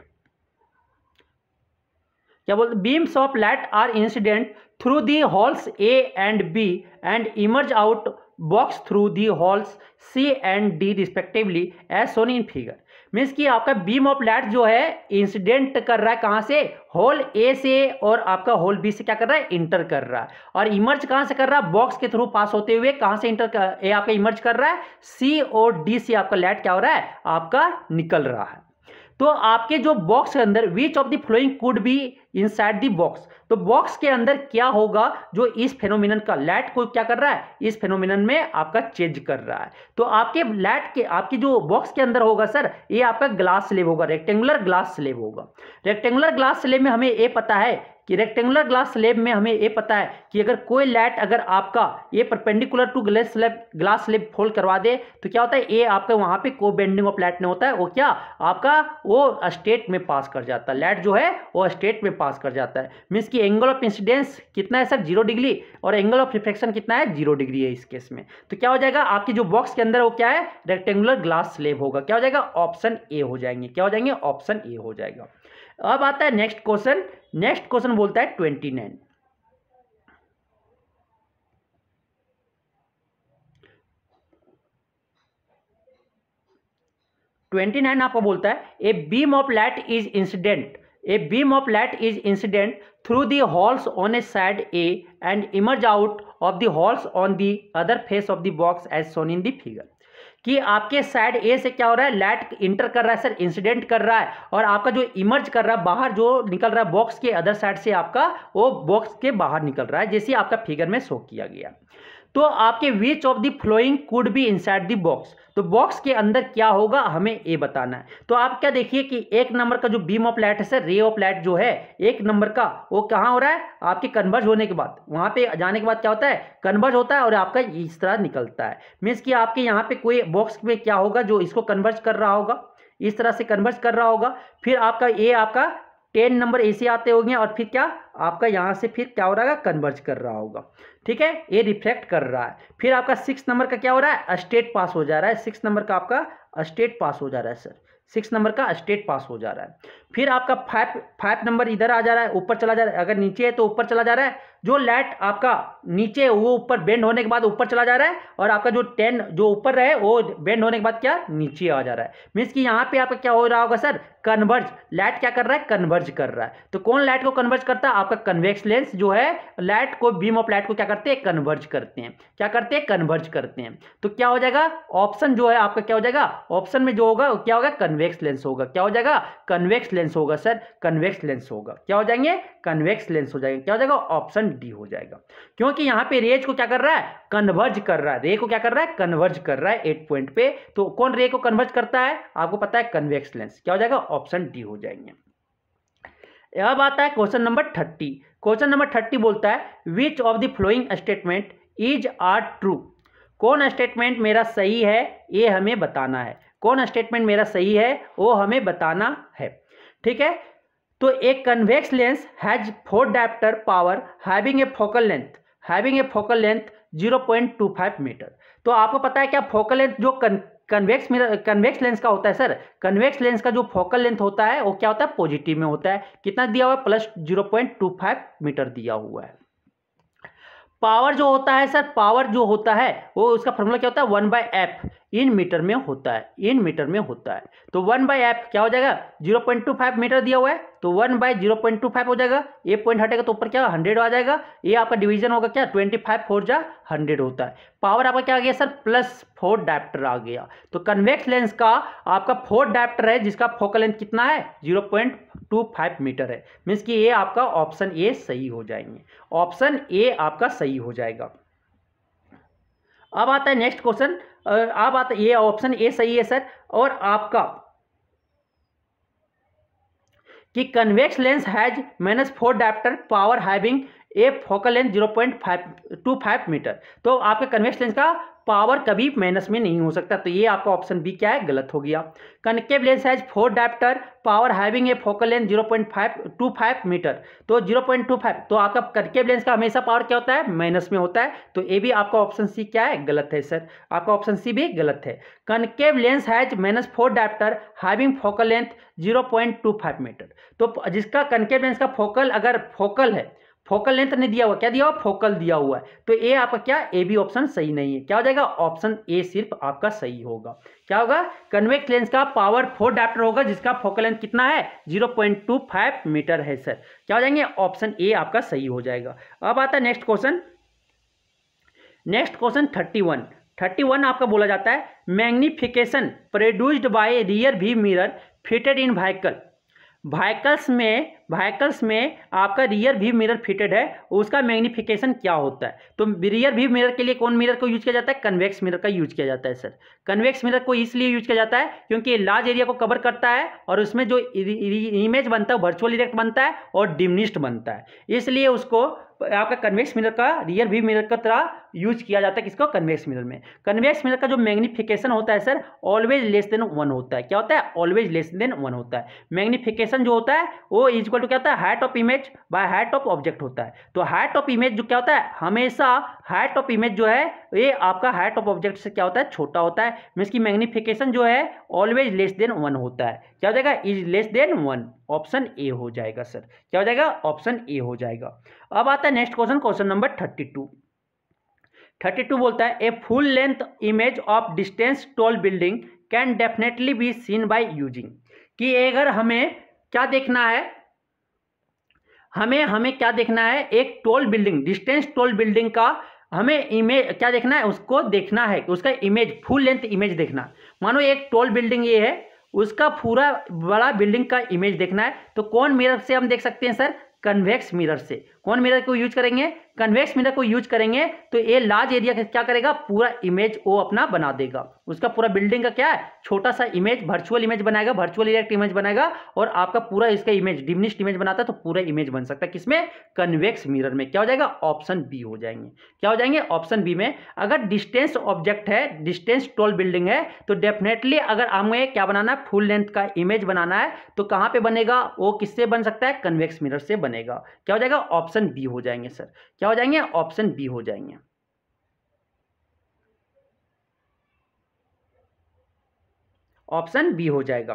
Speaker 1: क्या बोलते? Beams of light are incident through the holes A and B and emerge out box through the holes C and D respectively as shown in figure. Means कि आपका beam of light जो है incident कर रहा है कहाँ से? Whole ए से, और आपका होल बी से क्या कर रहा है? इंटर कर रहा है। और इमर्ज कहाँ से कर रहा है? बॉक्स के थ्रू पास होते हुए कहाँ से ए आपका इमर्ज कर रहा है? सी और डी से आपका लाइट क्या हो रहा है? आपका निकल रहा है। तो आपके जो बॉक्स के अंदर विच of the flowing could be inside the box, तो बॉक्स के अंदर क्या होगा जो इस फेनोमेनन का लाइट को क्या कर रहा है? इस फेनोमेनन में आपका चेंज कर रहा है। तो आपके लाइट के आपकी जो बॉक्स के अंदर होगा सर, ये आपका ग्लास स्लेब होगा, रेक्टेंगुलर ग्लास स्लेब होगा। रेक्टेंगुलर ग्लास स्लेब में हमें ये पता है कि रेक्टेंगुलर ग्लास स्लेब में हमें ये पता है कि अगर कोई लाइट अगर आपका ये परपेंडिकुलर टू ग्लास स्लेब फोल्ड करवा दे तो क्या होता है? ये आपका वहां पे को बेंडिंग ऑफ लाइट नहीं होता है, वो क्या आपका वो स्टेट में पास कर जाता है। लाइट जो है वो स्टेट में पास कर जाता है। मीन्स कि एंगल ऑफ इंसिडेंस कितना है सर? 0 डिग्री, और एंगल ऑफ रिफ्लेक्शन कितना है? 0 डिग्री है इस केस में। तो क्या हो जाएगा? आपकी जो बॉक्स के अंदर वो क्या है? रेक्टेंगुलर ग्लास स्लेब होगा। क्या हो जाएगा? ऑप्शन ए हो जाएंगे। क्या हो जाएंगे? ऑप्शन ए हो जाएगा। अब आता है नेक्स्ट क्वेश्चन। नेक्स्ट क्वेश्चन बोलता है 29। 29 आपको बोलता है a beam of light is incident, a beam of light is incident through the holes on a side A and emerge out of the holes on the other face of the box as shown in the figure. कि आपके side ए से क्या हो रहा है? Light inter कर रहा है सर, इंसिडेंट कर रहा है, और आपका जो इमर्ज कर रहा है बाहर जो निकल रहा है बॉक्स के अदर साइड से आपका वो बॉक्स के बाहर निकल रहा है, जैसे आपका फिगर में शो किया गया। तो आपके विच of the flowing could be inside the box, तो बॉक्स के अंदर क्या होगा हमें ये बताना है। तो आप क्या देखिए कि एक नंबर का जो बीम ऑफ लाइट है सर, रे ऑफ लाइट जो है एक नंबर का, वो कहाँ हो रहा है? आपके कन्वर्ज होने के बाद, वहां पे जाने के बाद क्या होता है? कन्वर्ज होता है और आपका इस तरह निकलता है। मीन्स कि आपके यहाँ पे कोई बॉक्स में क्या होगा जो इसको कन्वर्ज कर रहा होगा, इस तरह से कन्वर्ज कर रहा होगा। फिर आपका ये आपका 10 नंबर ऐसे आते होंगे, और फिर क्या आपका यहाँ से फिर क्या हो रहा है? कन्वर्ज कर रहा होगा। ठीक है, ये रिफ्लेक्ट कर रहा है। फिर आपका 6 नंबर का क्या हो रहा है? स्टेट पास हो जा रहा है। 6 नंबर का आपका स्टेट पास हो जा रहा है सर, 6 नंबर का स्टेट पास हो जा रहा है। फिर आपका 5 नंबर इधर आ जा रहा है, ऊपर चला जा रहा है। अगर नीचे है तो ऊपर चला जा रहा है। जो लाइट आपका नीचे है वो ऊपर बेंड होने के बाद ऊपर चला जा रहा है, और आपका जो 10 जो ऊपर रहे वो बेंड होने के बाद क्या नीचे आ जा रहा है। मीन्स कि यहाँ पे आपका क्या हो रहा होगा सर? कन्वर्ज। लाइट क्या कर रहा है? कन्वर्ज कर रहा है। तो कौन लाइट को कन्वर्ज करता है? आपका कन्वेक्स लेंस जो है लाइट को, बीम ऑफ लाइट को क्या करते हैं? कन्वर्ज करते हैं। क्या करते हैं? कन्वर्ज करते हैं। तो क्या हो जाएगा? ऑप्शन जो है आपका क्या हो जाएगा? ऑप्शन में जो होगा क्या होगा? कन्वेक्स लेंस होगा। क्या हो जाएगा? कन्वेक्स लेंस होगा सर, कन्वेक्स लेंस होगा। क्या हो जाएंगे? कन्वेक्स लेंस हो जाएंगे। क्या हो जाएगा? ऑप्शन डी हो जाएगा, क्योंकि यहाँ पे रेज को क्या कर रहा है? कन्वर्ज कर रहा है। रे को क्या कर रहा है? कन्वर्ज कर रहा है 8 पॉइंट पे। तो कौन रे को कन्वर्ज करता है? आपको पता है, कन्वेक्स लेंस। क्या हो जाएगा? ऑप्शन डी हो जाएंगे। अब आता है क्वेश्चन नंबर 30। क्वेश्चन नंबर 30 बोलता है which of the following statement is are true. कौन स्टेटमेंट मेरा सही है ये हमें बताना है। कौन स्टेटमेंट मेरा सही है वो हमें बताना है। ठीक है, तो एक convex lens has 4 dioptre power having a focal length 0.25 metre. तो आपको पता है क्या फोकल लेंथ जो कन्वेक्स लेंस का होता है सर, कन्वेक्स लेंस का जो फोकल लेंथ होता है वो क्या होता है? पॉजिटिव में होता है। कितना दिया हुआ है? प्लस 0.25 मीटर दिया हुआ है। पावर जो होता है सर, पावर जो होता है वो उसका फॉर्मूला क्या होता है? 1/f इन मीटर में होता है, इन मीटर में होता है। तो 1/f क्या हो जाएगा? 0.25 मीटर दिया हुआ है, तो 1/0.25 हो जाएगा। ये पॉइंट हटेगा तो ऊपर क्या 100 आ जाएगा। ये आपका डिवीजन होगा क्या? 25 4 जा 100 होता है। पावर आपका क्या आ गया सर? +4 डायप्टर आ गया। तो कन्वेक्स लेंस का आपका 4 डायप्टर है, जिसका फोकल लेंथ कितना है? 0.25 मीटर है। मीन्स कि ये आपका ऑप्शन ए सही हो जाएंगे। ऑप्शन ए आपका सही हो जाएगा। अब आता है नेक्स्ट क्वेश्चन। अब आता ये ऑप्शन ए सही है सर। और आपका कि convex lens has -4 dioptre power having a focal length 0.525 metre. तो आपके कन्वेक्स लेंस का पावर कभी माइनस में नहीं हो सकता, तो ये आपका ऑप्शन बी क्या है, गलत हो गया। Concave lens has 4 dioptre power having a focal length 0.525 metre. तो 0.25, तो आपका कनकेव लेंस का हमेशा पावर क्या होता है, माइनस में होता है। तो ये भी आपका ऑप्शन सी क्या है, गलत है सर। आपका ऑप्शन सी भी गलत है। Concave lens has -4 dioptre having focal length 0.25 metre. तो जिसका कनकेव लेंस का फोकल, अगर फोकल है, फोकल लेंथ नहीं दिया हुआ, क्या दिया हुआ, फोकल दिया हुआ है, तो ए आपका क्या, ए भी ऑप्शन सही नहीं है। क्या हो जाएगा, ऑप्शन ए सिर्फ आपका सही होगा। क्या होगा, कन्वेक्स लेंस का पावर 4 डायप्टर होगा जिसका फोकल लेंथ कितना है, 0.25 मीटर है सर। क्या हो जाएंगे, ऑप्शन ए आपका सही हो जाएगा। अब आता है नेक्स्ट क्वेश्चन। नेक्स्ट क्वेश्चन 31 आपका बोला जाता है magnification produced by rear view mirror fitted in vehicle. Vehicles में आपका रियर व्यू मिरर फिटेड है, उसका मैग्निफिकेशन क्या होता है। तो रियर व्यू मिरर के लिए कौन मिरर को यूज किया जाता है, कन्वेक्स मिरर का यूज किया जाता है सर। कन्वेक्स मिरर को इसलिए यूज किया जाता है क्योंकि ये लार्ज एरिया को कवर करता है और उसमें जो इमेज बनता है वर्चुअल इरेक्ट बनता है और डिमिनिश्ड बनता है, इसलिए उसको आपका कन्वेक्स मिरर का रियर व्यू मिरर का तरह यूज किया जाता है। किसको, कन्वेक्स मिरर में। कन्वेक्स मिरर का जो मैग्निफिकेशन होता है सर, ऑलवेज लेस देन 1 होता है। क्या होता है, ऑलवेज लेस देन 1 होता है। मैग्निफिकेशन जो होता है वो इक्वल टू क्या होता है, height of image by height of object होता है। तो हाइट ऑफ इमेज जो क्या होता है, हमेशा हाइट ऑफ इमेज जो है ये आपका हाइट ऑफ ऑब्जेक्ट से क्या होता है, छोटा होता है। मींस की मैग्निफिकेशन जो है ऑलवेज लेस देन 1 होता है। क्या हो जाएगा, is less then 1, option A हो जाएगा सर। क्या हो जाएगा, ऑप्शन ए हो जाएगा। अब आता है नेक्स्ट क्वेश्चन, क्वेश्चन नंबर 32 बोलता है a full length image of distance tall building can definitely be seen by using. कि अगर हमें क्या देखना है, हमें क्या देखना है, एक tall building, distance tall building का हमें इमेज क्या देखना है, उसको देखना है, उसका इमेज, फुल लेंथ इमेज देखना। मानो एक टॉल बिल्डिंग ये है, उसका पूरा बड़ा बिल्डिंग का इमेज देखना है, तो कौन मिरर से हम देख सकते हैं सर, कन्वेक्स मिरर से। कौन मिरर को यूज करेंगे, कन्वेक्स मिरर को यूज करेंगे। तो ये लार्ज एरिया क्या करेगा, पूरा इमेज वो अपना बना देगा। उसका पूरा बिल्डिंग का क्या है, छोटा सा इमेज, वर्चुअल इमेज बनाएगा, वर्चुअल इरेक्ट इमेज बनाएगा और आपका पूरा इसका इमेज डिमिनिश्ड इमेज बनाता है, तो पूरा इमेज बन सकता है किसमें, कन्वेक्स मिरर में। क्या हो जाएगा, ऑप्शन बी हो जाएंगे। क्या हो जाएंगे, ऑप्शन बी में। अगर डिस्टेंस ऑब्जेक्ट है, डिस्टेंस टॉल बिल्डिंग है, तो डेफिनेटली अगर हमें क्या बनाना है, फुल लेंथ का इमेज बनाना है, तो कहां पे बनेगा, वो किससे बन सकता है, कन्वेक्स मिरर से बनेगा। क्या हो जाएगा, ऑप्शन बी हो जाएंगे सर। क्या हो जाएंगे, ऑप्शन बी हो जाएंगे। ऑप्शन बी हो जाएगा।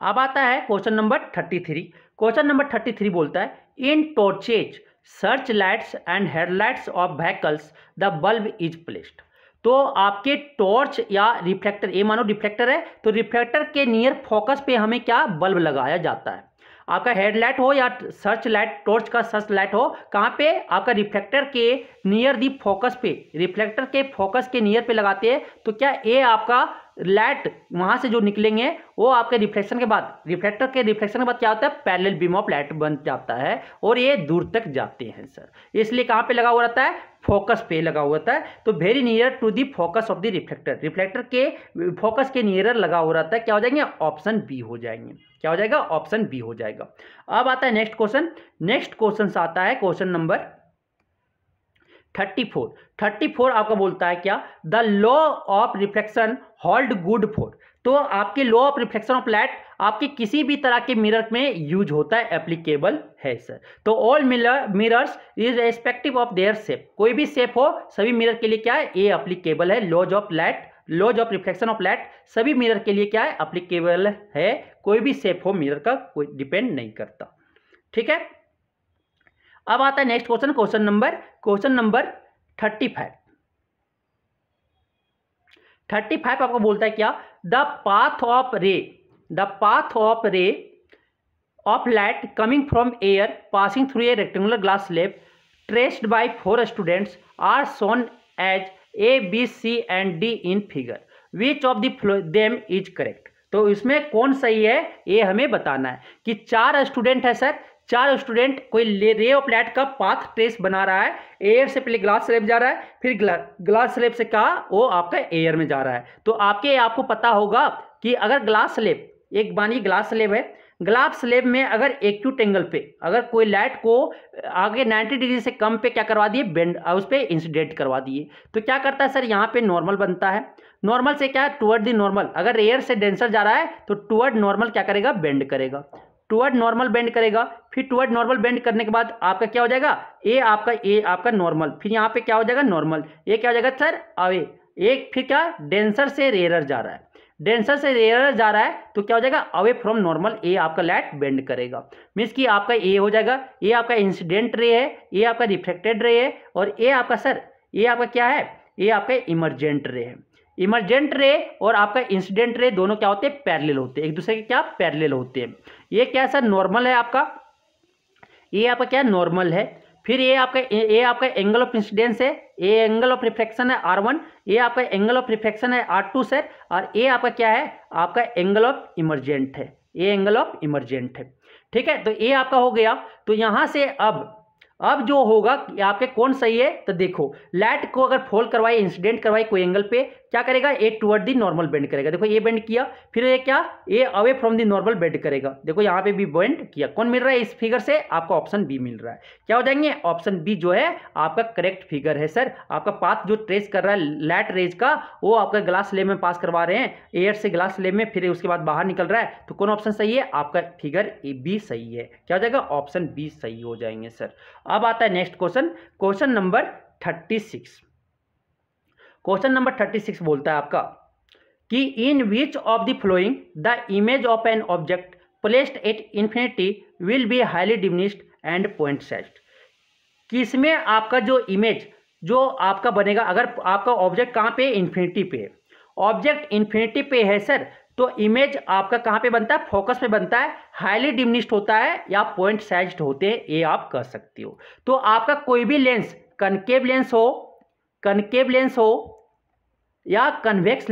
Speaker 1: अब आता है क्वेश्चन नंबर 33। क्वेश्चन नंबर 33 बोलता है in torches, search lights and headlights of vehicles the bulb is placed. तो आपके टॉर्च या रिफ्लेक्टर, ये मानो रिफ्लेक्टर है, तो रिफ्लेक्टर के नियर फोकस पे हमें क्या, बल्ब लगाया जाता है। आपका हेडलाइट हो या सर्च लाइट, टॉर्च का सर्च लाइट हो, कहाँ पे, आपका रिफ्लेक्टर के नियर दी फोकस पे, रिफ्लेक्टर के फोकस के नियर पे लगाते हैं। तो क्या ये आपका लाइट वहां से जो निकलेंगे वो आपके रिफ्लेक्शन के बाद, रिफ्लेक्टर के रिफ्लेक्शन के बाद क्या होता है, पैरेलल बीम ऑफ लाइट बन जाता है और ये दूर तक जाते हैं सर। इसलिए कहाँ पे लगा हुआ रहता है, फोकस पे लगा हुआ रहता है। तो very near to the focus of the reflector, reflector के फोकस के नियर लगा हुआ रहता है। क्या हो जाएंगे, ऑप्शन बी हो जाएंगे। क्या हो जाएगा, ऑप्शन बी हो जाएगा। अब आता है नेक्स्ट क्वेश्चन। नेक्स्ट क्वेश्चन आता है क्वेश्चन नंबर 34 आपका बोलता है क्या, the law of reflection hold good for. तो आपके law of reflection of light आपके किसी भी तरह के मिरर में यूज होता है, एप्लीकेबल है सर। तो all mirrors is respective of their shape, कोई भी शेप हो सभी मिरर के लिए क्या है, ये एप्लीकेबल है। Laws of light, laws of reflection of light सभी मिरर के लिए क्या है, एप्लीकेबल है। कोई भी शेप हो मिरर का, कोई डिपेंड नहीं करता। ठीक है। अब आता है नेक्स्ट क्वेश्चन, क्वेश्चन नंबर 35 आपको बोलता है क्या, the path of ray of light coming from air passing through a rectangular glass slab traced by 4 students are shown as A, B, C and D in figure, which of them is correct. तो इसमें कौन सही है ये हमें बताना है। कि 4 स्टूडेंट है सर, चार स्टूडेंट कोई रे ऑफ लाइट का पाथ ट्रेस बना रहा है, एयर से पहले ग्लास स्लैब जा रहा है, फिर ग्लास स्लैब से कहा वो आपका एयर में जा रहा है। तो आपको पता होगा कि अगर ग्लास स्लैब, एक मानिए ग्लास स्लैब है, ग्लास स्लैब में अगर एक्यूट एंगल पे अगर कोई लाइट को आगे 90 डिग्री से कम पे क्या करवा दिए, बेंड, उस पर इंसिडेंट करवा दिए, तो क्या करता है सर, यहाँ पे नॉर्मल बनता है। नॉर्मल से क्या, टुवर्ड दी नॉर्मल, अगर एयर से डेंसर जा रहा है तो टुवर्ड नॉर्मल क्या करेगा, बेंड करेगा, टुवर्ड नॉर्मल बेंड करेगा। फिर टुवर्ड नॉर्मल बेंड करने के बाद आपका क्या हो जाएगा, ए आपका नॉर्मल, फिर यहाँ पे क्या हो जाएगा, नॉर्मल, ये क्या हो जाएगा सर, अवे, एक फिर क्या, डेंसर से रेयर जा रहा है, डेंसर से रेयर जा रहा है तो क्या हो जाएगा, अवे फ्रॉम नॉर्मल, ए आपका लाइट बेंड करेगा, मीन्स कि आपका ए हो जाएगा, ये आपका इंसिडेंट रे है, ये आपका रिफ्लेक्टेड रे है, और ये आपका सर, ये आपका क्या है, ये आपका इमरजेंट रे है। इमरजेंट रे और आपका इंसिडेंट रे दोनों क्या होते हैं, पैरेलल होते हैं, एक दूसरे के क्या पैरेलल होते हैं। ये क्या सर, नॉर्मल है आपका, ये आपका क्या नॉर्मल है। फिर ये आपका एंगल ऑफ इंसिडेंस है, ये एंगल ऑफ रिफ्लेक्शन है R1, ये आपका एंगल ऑफ रिफ्लेक्शन है R2 सर, और ये आपका क्या है, आपका एंगल ऑफ इमरजेंट है, ये एंगल ऑफ इमरजेंट है। ठीक है, तो ये आपका हो गया। तो यहाँ से अब जो होगा कि आपके कौन सही है, तो देखो लाइट को अगर फॉल करवाई, इंसिडेंट करवाई कोई एंगल पे, क्या करेगा, ए टुवर्ड दी नॉर्मल बेंड करेगा, देखो ये बेंड किया, फिर ये क्या, ये away from the normal bend करेगा, देखो यहाँ पे भी बेंड किया। कौन मिल रहा है इस फिगर से, आपका ऑप्शन बी मिल रहा है। क्या हो जाएंगे, ऑप्शन बी जो है आपका करेक्ट फिगर है सर। आपका पाथ जो ट्रेस कर रहा है लाइट रेज का, वो आपका ग्लास स्लैब में पास करवा रहे हैं, एयर से ग्लास स्लैब में, फिर उसके बाद बाहर निकल रहा है, तो कौन ऑप्शन सही है, आपका फिगर बी सही है। क्या हो जाएगा, ऑप्शन बी सही हो जाएंगे सर। अब आता है next question, question number 36। Question number 36 बोलता है आपका कि in which of the following the image of an object placed at infinity will be highly diminished and point sized. किसमें आपका जो इमेज जो आपका बनेगा, अगर आपका ऑब्जेक्ट कहाँ पे, इंफिनिटी पे है, ऑब्जेक्ट इंफिनिटी पे है सर, तो इमेज आपका कहाँ पे बनता है, फोकस पे बनता है, हाईली डिमिनिश्ड होता है या पॉइंट साइज्ड होते हैं, ये आप कह सकते हो। तो आपका कोई भी लेंस, कनकेव लेंस हो या कन्वेक्स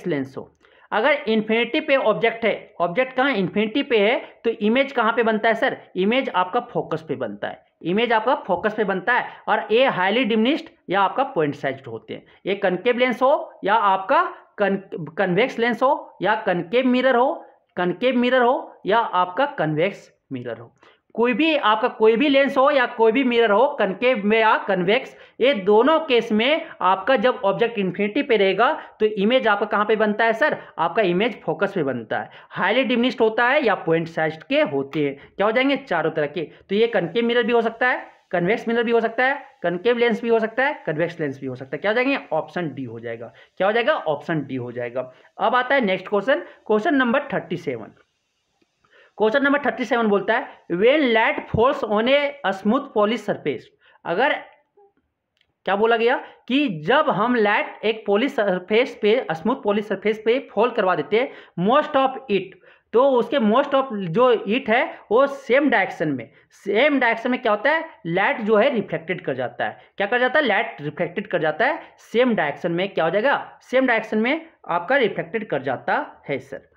Speaker 1: लेंस हो, अगर इन्फिनिटी पे ऑब्जेक्ट है, ऑब्जेक्ट कहाँ इन्फिनिटी पे है, तो इमेज कहाँ पे बनता है सर, इमेज आपका फोकस पे बनता है, इमेज आपका फोकस पे बनता है, और ये हाईली डिमिनिश्ड या आपका पॉइंट साइज्ड होते हैं। ये कनकेव लेंस हो या आपका कन्वेक्स लेंस हो या कनकेव मिरर हो या आपका कन्वेक्स मिरर हो, कोई भी आपका कोई भी लेंस हो या कोई भी मिरर हो, कनकेव में या कन्वेक्स, ये दोनों केस में आपका जब ऑब्जेक्ट इन्फिनिटी पे रहेगा तो इमेज आपका कहाँ पे बनता है सर, आपका इमेज फोकस पे बनता है, हाईली डिमिनिश्ड होता है या पॉइंट साइज्ड के होते हैं। क्या हो जाएंगे, चारों तरह के। तो ये कनकेव मिरर भी हो सकता है, कन्वेक्स मिरर भी हो सकता है, कनकेव लेंस भी हो सकता है, कन्वेक्स लेंस भी हो सकता है। क्या हो जाएंगे, ऑप्शन डी हो जाएगा। क्या हो जाएगा, ऑप्शन डी हो जाएगा। अब आता है next question, question number 37। Question number 37 बोलता है when light falls on a smooth polish surface. अगर क्या बोला गया कि जब हम लाइट एक पॉलिश सरफेस पे, स्मूथ पॉलिश सरफेस पे फॉल करवा देते हैं, मोस्ट ऑफ इट, तो उसके मोस्ट ऑफ जो इट है वो सेम डायरेक्शन में क्या होता है, लाइट जो है रिफ्लेक्टेड कर जाता है। क्या कर जाता है, लाइट रिफ्लेक्टेड कर जाता है, सेम डायरेक्शन में क्या हो जाएगा, सेम डायरेक्शन में आपका रिफ्लेक्टेड कर जाता है सर।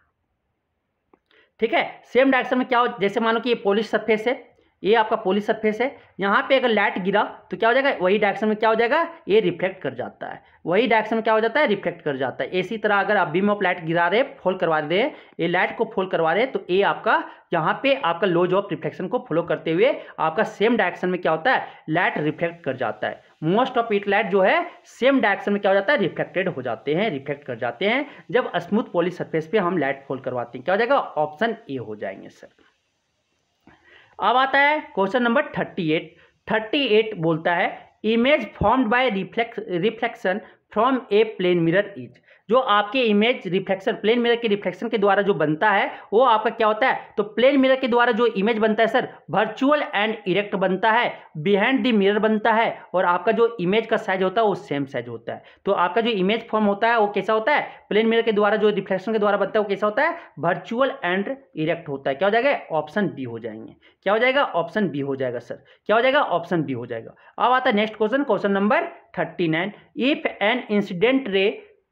Speaker 1: ठीक है, सेम डायरेक्शन में क्या हो, जैसे मानो कि ये पॉलिश सरफेस है, ये आपका पॉलिश सरफेस है, यहाँ पे अगर लाइट गिरा तो क्या हो जाएगा, वही डायरेक्शन में क्या हो जाएगा, ये रिफ्लेक्ट कर जाता है, वही डायरेक्शन में क्या हो जाता है, रिफ्लेक्ट कर जाता है। इसी तरह अगर आप बीम ऑफ लाइट गिरा रहे, फॉल करवा रहे हैं, ये लाइट को फॉल करवा रहे हैं, तो ये आपका यहाँ पे आपका लॉज ऑफ रिफ्लेक्शन को फॉलो करते हुए आपका सेम डायरेक्शन में क्या होता है, लाइट रिफ्लेक्ट कर जाता है। मोस्ट ऑफ इट लाइट जो है सेम डायरेक्शन में क्या हो जाता है, रिफ्लेक्टेड हो जाते हैं, रिफ्लेक्ट कर जाते हैं जब स्मूथ पॉलिश सरफेस पे हम लाइट फॉल करवाते हैं। क्या हो जाएगा, ऑप्शन ए हो जाएंगे सर। अब आता है क्वेश्चन नंबर 38 बोलता है image formed by reflection from a plane mirror is. जो आपके इमेज रिफ्लेक्शन, प्लेन मिरर के रिफ्लेक्शन के द्वारा जो बनता है वो आपका क्या होता है, तो प्लेन मिरर के द्वारा जो इमेज बनता है सर, वर्चुअल एंड इरेक्ट बनता है, बिहाइंड द मिरर बनता है, और आपका जो इमेज का साइज होता है वो सेम साइज होता है। तो आपका जो इमेज फॉर्म होता है वो कैसा होता है, प्लेन मिरर के द्वारा जो रिफ्लेक्शन के द्वारा बनता है वो कैसा होता है, वर्चुअल एंड इरेक्ट होता है। क्या हो जाएगा, ऑप्शन बी हो जाएंगे। क्या हो जाएगा, ऑप्शन बी हो जाएगा सर। क्या हो जाएगा, ऑप्शन बी हो जाएगा। अब आता है next question, question number 39। If an incident ray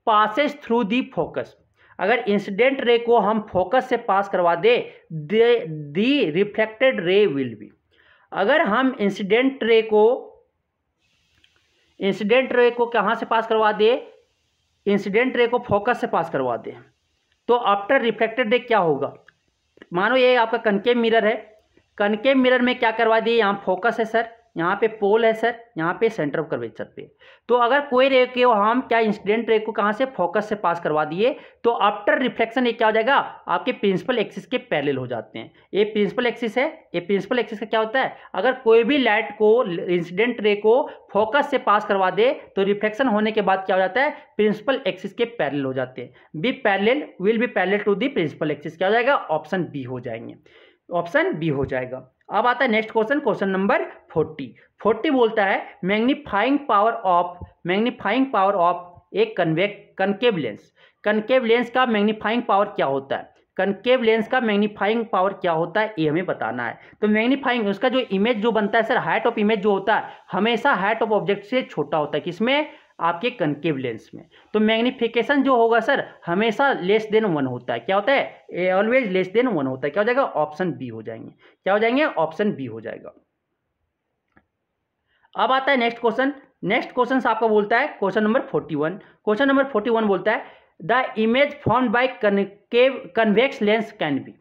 Speaker 1: passes through the focus. अगर इंसिडेंट रे को हम फोकस से पास करवा दे, दी रिफ्लेक्टेड रे विल बी, अगर हम इंसिडेंट रे को कहाँ से पास करवा दे, इंसिडेंट रे को फोकस से पास करवा दे, तो आफ्टर रिफ्लेक्टेड रे क्या होगा। मानो ये आपका कनकेव मिरर है, कनकेव मिरर में क्या करवा दिए, यहाँ फोकस है सर, यहाँ पे पोल है सर, यहाँ पे सेंटर ऑफ कर्वेचर पे। तो अगर कोई रे को हम क्या इंसिडेंट रे को कहाँ से, फोकस से पास करवा दिए, तो आफ्टर रिफ्लेक्शन ये क्या हो जाएगा, आपके प्रिंसिपल एक्सिस के पैरेलल हो जाते हैं। ये प्रिंसिपल एक्सिस है, ये प्रिंसिपल एक्सिस का क्या होता है, अगर कोई भी लाइट को इंसिडेंट रे को फोकस से पास करवा दे तो रिफ्लेक्शन होने के बाद क्या हो जाता है, प्रिंसिपल एक्सिस के पैरेलल हो जाते हैं। Be parallel will be parallel to the principal axis, क्या हो जाएगा, ऑप्शन बी हो जाएंगे, ऑप्शन बी हो जाएगा। अब आता है नेक्स्ट क्वेश्चन, क्वेश्चन नंबर 40 बोलता है मैग्नीफाइंग पावर ऑफ एक कनकेव लेंस। कनकेव लेंस का मैग्नीफाइंग पावर क्या होता है, कनकेव लेंस का मैग्नीफाइंग पावर क्या होता है, ये हमें बताना है। तो मैग्नीफाइंग, उसका जो इमेज जो बनता है सर, हाइट ऑफ इमेज जो होता है हमेशा हाइट ऑफ ऑब्जेक्ट से छोटा होता है, किसमें, आपके कनकेव लेंस में। तो मैग्निफिकेशन जो होगा सर हमेशा लेस देन 1 होता है, क्या होता है, ऑलवेज लेस देन 1 होता है, क्या हो जाएगा, ऑप्शन बी हो जाएंगे, क्या हो जाएंगे, ऑप्शन बी हो जाएगा। अब आता है नेक्स्ट क्वेश्चन, नेक्स्ट क्वेश्चन आपका बोलता है क्वेश्चन नंबर 41। क्वेश्चन नंबर 41 बोलता है the image formed bye convex lens can be,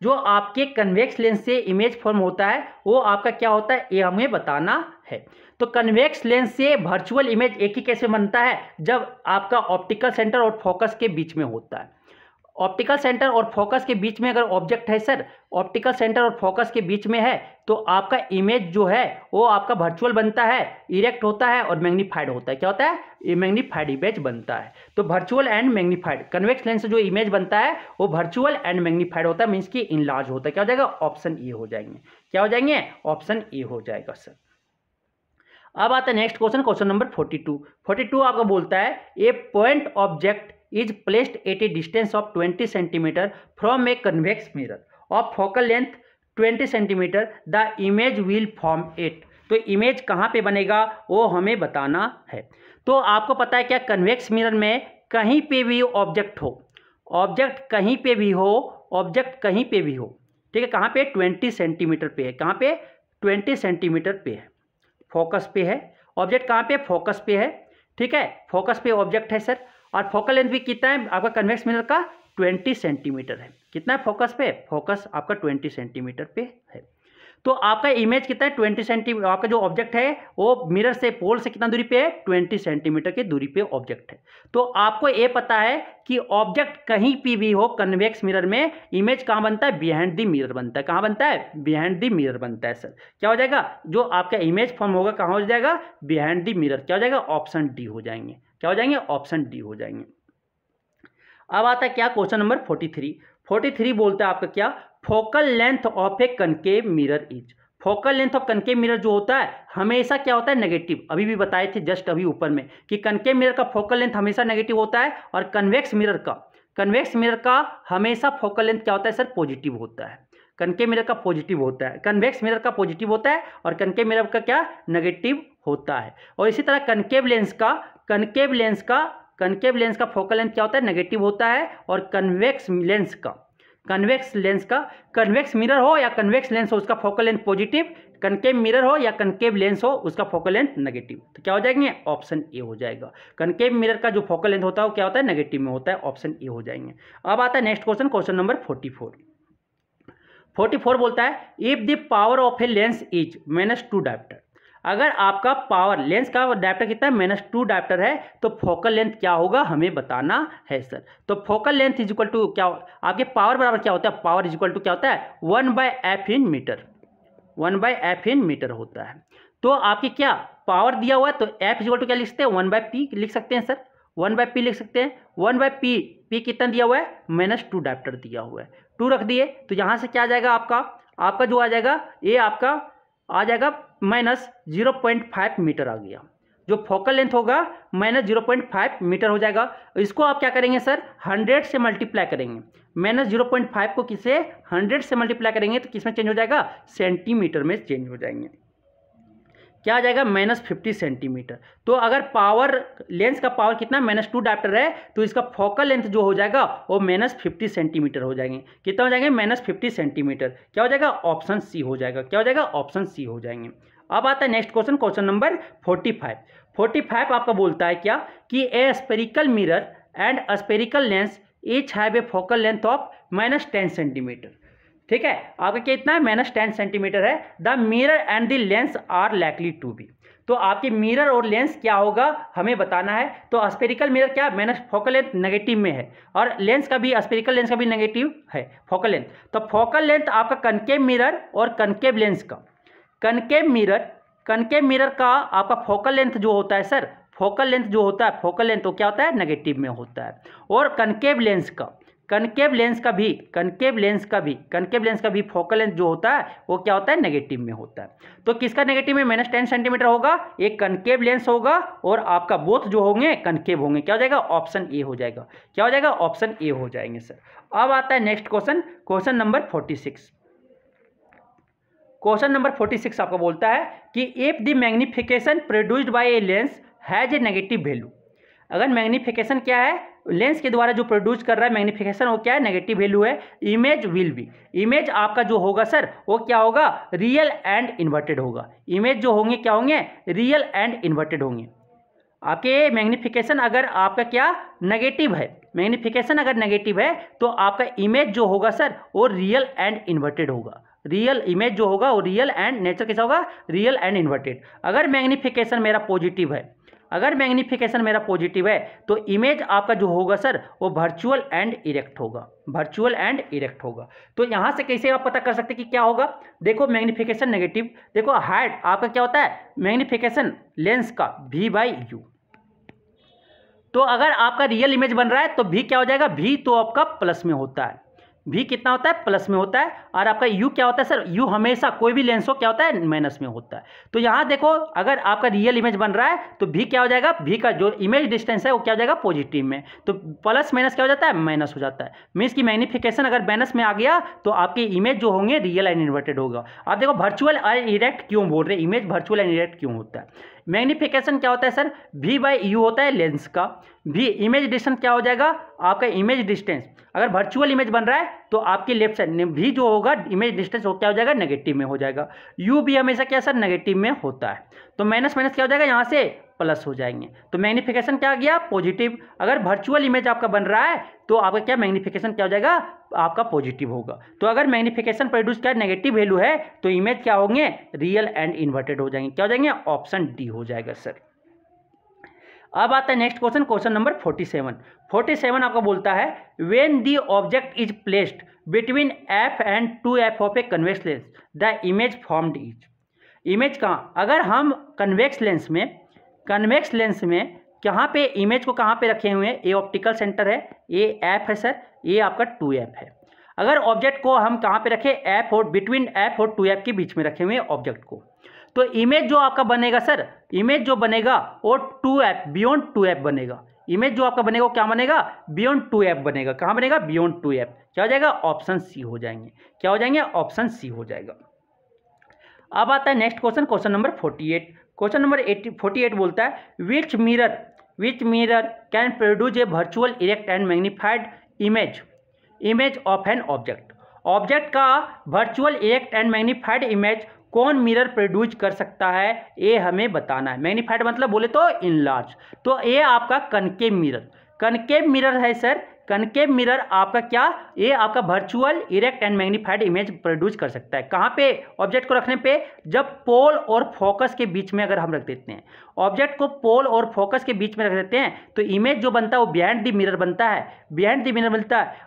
Speaker 1: जो आपके कन्वेक्स लेंस से इमेज फॉर्म होता है वो आपका क्या होता है, ये हमें बताना है। तो कन्वेक्स लेंस से वर्चुअल इमेज एक ही कैसे बनता है, जब आपका ऑप्टिकल सेंटर और फोकस के बीच में होता है। ऑप्टिकल सेंटर और फोकस के बीच में अगर ऑब्जेक्ट है सर, ऑप्टिकल सेंटर और फोकस के बीच में है, तो आपका इमेज जो है वो आपका वर्चुअल बनता है, इरेक्ट होता है और मैग्नीफाइड होता है, क्या होता है, ये मैग्नीफाइड इमेज बनता है। तो virtual and magnified, convex lens से जो इमेज बनता है वो वर्चुअल एंड मैग्नीफाइड होता है, मीन्स की इनलार्ज होता है, क्या हो जाएगा, ऑप्शन ए हो जाएंगे, क्या हो जाएंगे, ऑप्शन ए हो जाएगा सर। अब आता है नेक्स्ट क्वेश्चन, क्वेश्चन नंबर 42 आपका बोलता है a point object is placed at a distance of 20 centimetre from a convex mirror of focal length 20 centimetre, the image will form it. तो इमेज कहाँ पे बनेगा वो हमें बताना है। तो आपको पता है क्या, कन्वेक्स मिरर में कहीं पे भी ऑब्जेक्ट हो, ऑब्जेक्ट कहीं पे भी हो, ऑब्जेक्ट कहीं पे भी हो, ठीक है, कहाँ पे, 20 सेंटीमीटर पे है, कहाँ पे, 20 सेंटीमीटर पे है, फोकस पे है ऑब्जेक्ट, कहाँ पे, फोकस पे है, ठीक है, फोकस पे ऑब्जेक्ट है सर, और फोकल लेंथ भी कितना है आपका कन्वेक्स मिरर का, 20 सेंटीमीटर है। कितना है फोकस पे, फोकस आपका 20 सेंटीमीटर पे है। तो आपका इमेज कितना है, 20 सेंटीमीटर, आपका जो ऑब्जेक्ट है वो मिरर से, पोल से कितना दूरी पे है, 20 सेंटीमीटर की दूरी पे ऑब्जेक्ट है। तो आपको ये पता है कि ऑब्जेक्ट कहीं पे भी हो कन्वेक्स मिरर में, इमेज कहाँ बनता है, बिहाइंड द मिरर बनता है, कहाँ बनता है, बिहाइंड द मिरर बनता है सर। क्या हो जाएगा, जो आपका इमेज फॉर्म होगा कहाँ हो जाएगा, बिहाइंड द मिरर, क्या हो जाएगा, ऑप्शन डी हो जाएंगे, क्या हो जाएंगे, ऑप्शन डी हो जाएंगे। अब आता है क्या, क्वेश्चन नंबर 43 बोलता है आपका क्या, focal length of a concave mirror is. Focal length of concave mirror जो होता है हमेशा क्या होता है, नेगेटिव। अभी भी बताए थे जस्ट अभी ऊपर में कि कनकेव मिरर का फोकल लेंथ हमेशा नेगेटिव होता है, और कन्वेक्स मिरर का हमेशा फोकल लेंथ क्या होता है सर, पॉजिटिव होता है। कनकेव मिरर का पॉजिटिव होता है, कन्वेक्स मिरर का पॉजिटिव होता है, और कनकेव मिरर का क्या, नेगेटिव होता है। और इसी तरह कनकेव लेंस का फोकल लेंथ क्या होता है, नेगेटिव होता है, और कन्वेक्स मिरर हो या कन्वेक्स लेंस हो उसका focal length positive, concave mirror हो या कनकेव लेंस हो उसका फोकल लेंथ नेगेटिव। तो क्या हो जाएंगे, ऑप्शन ए हो जाएगा। कनकेव मिरर का जो फोकल लेंथ होता है वो क्या होता है, नेगेटिव में होता है, ऑप्शन ए हो जाएंगे। अब आता है नेक्स्ट क्वेश्चन, क्वेश्चन नंबर 44 बोलता है if the power of a lens is -2 dioptre. अगर आपका पावर लेंस का डायोप्टर कितना है, -2 डायोप्टर है, तो फोकल लेंथ क्या होगा हमें बताना है सर। तो focal length is equal to क्या, आपके पावर बराबर क्या होता है, पावर इज इक्वल टू क्या होता है, 1/f in metre, 1/f in metre होता है। तो आपकी क्या पावर दिया हुआ है, तो f इज इक्वल टू क्या लिख सकते हैं, 1/p लिख सकते हैं सर, 1/p लिख सकते हैं। 1/p कितना दिया हुआ है, -2 डायोप्टर दिया हुआ है, 2 रख दिए, तो यहाँ से क्या आ जाएगा आपका जो आ जाएगा, ये आपका आ जाएगा -0.5 मीटर आ गया। जो फोकल लेंथ होगा -0.5 मीटर हो जाएगा। इसको आप क्या करेंगे सर, 100 से मल्टीप्लाई करेंगे, -0.5 को किसे 100 से मल्टीप्लाई करेंगे तो किस में चेंज हो जाएगा, सेंटीमीटर में चेंज हो जाएंगे। क्या आ जाएगा -50 सेंटीमीटर। तो अगर पावर लेंस का पावर कितना -2 डायप्टर है तो इसका फोकल लेंथ जो हो जाएगा वो -50 सेंटीमीटर हो जाएंगे। कितना हो जाएंगे -50 सेंटीमीटर। क्या हो जाएगा ऑप्शन सी हो जाएगा। क्या हो जाएगा ऑप्शन सी हो जाएंगे। अब आता है नेक्स्ट क्वेश्चन, क्वेश्चन नंबर 45 आपका बोलता है क्या कि a spherical mirror and spherical lens each have a focal length of -10 centimetre. ठीक है, आपका कितना है -10 सेंटीमीटर है। The mirror and the lens are likely to be. तो आपके मिरर और लेंस क्या होगा हमें बताना है। तो स्पेरिकल मिरर क्या फोकल लेंथ नेगेटिव में है और लेंस का भी स्पेरिकल लेंस का भी नेगेटिव है फोकल लेंथ। तो फोकल लेंथ आपका कनकेव मिरर और कनकेव लेंस का कनकेव मिरर का आपका फोकल लेंथ जो होता है सर, फोकल लेंथ जो होता है फोकल लेंथ तो क्या होता है नेगेटिव में होता है। और कनकेव लेंस का भी फोकल लेंथ जो होता है वो क्या होता है नेगेटिव में होता है। तो किसका नेगेटिव में -10 सेंटीमीटर होगा, एक कनकेव लेंस होगा और आपका बोथ जो होंगे कनकेव होंगे। क्या हो जाएगा ऑप्शन ए हो जाएगा। क्या हो जाएगा ऑप्शन ए हो जाएंगे सर। अब आता है next question, question number 46। Question number 46 आपको बोलता है कि if the magnification produced by a lens has a negative value. अगर मैग्निफिकेशन क्या है, लेंस के द्वारा जो प्रोड्यूस कर रहा है मैग्निफिकेशन वो क्या है नेगेटिव वैल्यू है। इमेज विल बी, इमेज आपका जो होगा सर वो क्या होगा रियल एंड इन्वर्टेड होगा। इमेज जो होंगे क्या होंगे रियल एंड इन्वर्टेड होंगे। आपके मैग्निफिकेशन अगर आपका क्या नेगेटिव है, मैग्निफिकेशन अगर नेगेटिव है तो आपका इमेज जो होगा सर वो रियल एंड इन्वर्टेड होगा। रियल इमेज जो होगा वो रियल एंड नेचर कैसा होगा रियल एंड इन्वर्टेड। अगर मैग्निफिकेशन मेरा पॉजिटिव है तो इमेज आपका जो होगा सर वो वर्चुअल एंड इरेक्ट होगा। तो यहाँ से कैसे आप पता कर सकते हैं कि क्या होगा। देखो मैग्निफिकेशन नेगेटिव, देखो हाइट आपका क्या होता है मैग्निफिकेशन लेंस का v/u। तो अगर आपका रियल इमेज बन रहा है तो v क्या हो जाएगा, v तो आपका प्लस में होता है, v कितना होता है प्लस में होता है। और आपका u क्या होता है सर, u हमेशा कोई भी लेंस हो क्या होता है माइनस में होता है। तो यहाँ देखो अगर आपका रियल इमेज बन रहा है तो v क्या हो जाएगा, v का जो इमेज डिस्टेंस है वो क्या हो जाएगा पॉजिटिव में। तो प्लस माइनस क्या हो जाता है माइनस हो जाता है। मीन्स की मैग्निफिकेशन अगर माइनस में आ गया तो आपके इमेज जो होंगे रियल एंड इन्वर्टेड होगा। आप देखो वर्चुअल एंड इरेक्ट क्यों बोल रहे हैं, इमेज वर्चुअल एंड इरेक्ट क्यों होता है। मैग्निफिकेशन क्या होता है सर v/u होता है लेंस का। v इमेज डिस्टेंस क्या हो जाएगा आपका इमेज डिस्टेंस, अगर वर्चुअल इमेज बन रहा है तो आपके लेफ्ट साइड v जो होगा इमेज डिस्टेंस वो क्या हो जाएगा नेगेटिव में हो जाएगा। u भी हमेशा क्या सर नेगेटिव में होता है। तो माइनस माइनस क्या हो जाएगा यहाँ से प्लस हो जाएंगे। तो मैग्निफिकेशन क्या आ गया पॉजिटिव। अगर वर्चुअल इमेज आपका बन रहा है तो आपका क्या मैग्निफिकेशन क्या हो जाएगा आपका पॉजिटिव होगा। तो अगर मैग्निफिकेशन प्रोड्यूस क्या नेगेटिव वैल्यू है तो इमेज क्या होंगे रियल एंड इन्वर्टेड हो जाएंगे। क्या हो जाएंगे ऑप्शन डी हो जाएगा सर। अब आता है नेक्स्ट क्वेश्चन, क्वेश्चन नंबर 47 आपका बोलता है when the object is placed between f and 2f of A convex lens the image formed is. Image कहाँ, अगर हम कन्वेक्स लेंस में कहाँ पे इमेज को कहाँ पे रखे हुए हैं, ए ऑप्टिकल सेंटर है, ए f है सर, ये आपका 2f है। अगर ऑब्जेक्ट को हम कहाँ पे रखें f और बिटवीन f और 2f के बीच में रखे हुए ऑब्जेक्ट को, तो इमेज जो आपका बनेगा सर, इमेज जो बनेगा वो 2f बियॉन्ड 2f बनेगा। इमेज जो आपका बनेगा वो क्या बनेगा बियॉन्ड 2f बनेगा। कहाँ बनेगा बियॉन्ड 2f। क्या हो जाएगा ऑप्शन सी हो जाएंगे। क्या हो जाएंगे ऑप्शन सी हो जाएगा। अब आता है next question, question number 48। Question number 48 बोलता है which mirror can produce a virtual erect and magnified image of an object का virtual erect and magnified image कौन मिरर प्रोड्यूस कर सकता है, ये हमें बताना है। मैग्नीफाइड मतलब बोले तो इनलार्ज। तो ये आपका कनकेव मिरर है सर। कनकेव मिरर आपका क्या, ये आपका virtual erect and magnified image produce कर सकता है। कहाँ पे ऑब्जेक्ट को रखने पे, जब पोल और फोकस के बीच में अगर हम रख देते हैं, ऑब्जेक्ट को पोल और फोकस के बीच में रख देते हैं तो इमेज जो बनता है वो बिहाइंड द मिरर बनता है।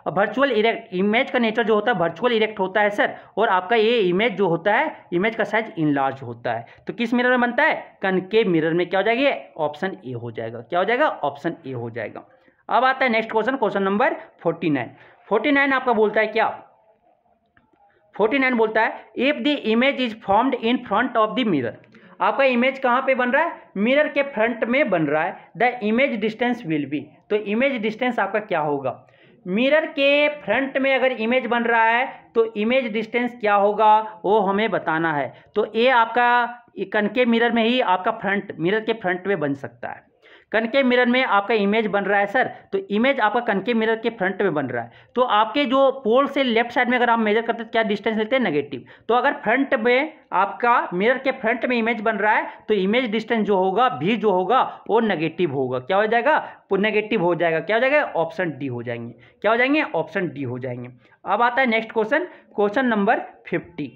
Speaker 1: और वर्चुअल इरेक्ट इमेज का नेचर जो होता है वर्चुअल इरेक्ट होता है सर। और आपका ये इमेज जो होता है इमेज का साइज इनलार्ज होता है। तो किस मिरर में बनता है कनकेव मिरर में। क्या हो जाएगा ऑप्शन ए हो जाएगा। क्या हो जाएगा ऑप्शन ए हो जाएगा। अब आता है नेक्स्ट क्वेश्चन, क्वेश्चन नंबर 49 आपका बोलता है क्या, 49 बोलता है if the image is formed in front of the mirror. आपका इमेज कहाँ पे बन रहा है, मिरर के फ्रंट में बन रहा है। The image distance will be, तो इमेज डिस्टेंस आपका क्या होगा, मिरर के फ्रंट में अगर इमेज बन रहा है तो इमेज डिस्टेंस क्या होगा वो हमें बताना है। तो ये आपका कनकेव मिरर में ही आपका फ्रंट मिरर के फ्रंट में बन सकता है। कनकेव मिरर में आपका इमेज बन रहा है सर, तो इमेज आपका कनकेव मिरर के फ्रंट में बन रहा है, तो आपके जो पोल से लेफ्ट साइड में अगर आप मेजर करते हैं क्या डिस्टेंस लेते हैं, नेगेटिव। तो अगर फ्रंट में आपका मिरर के फ्रंट में इमेज बन रहा है तो इमेज डिस्टेंस जो होगा भी जो होगा वो नेगेटिव होगा। क्या हो जाएगा, वो नेगेटिव हो जाएगा। क्या हो जाएगा, ऑप्शन डी हो जाएंगे। क्या हो जाएंगे, ऑप्शन डी हो जाएंगे। अब आता है next question, question number 50।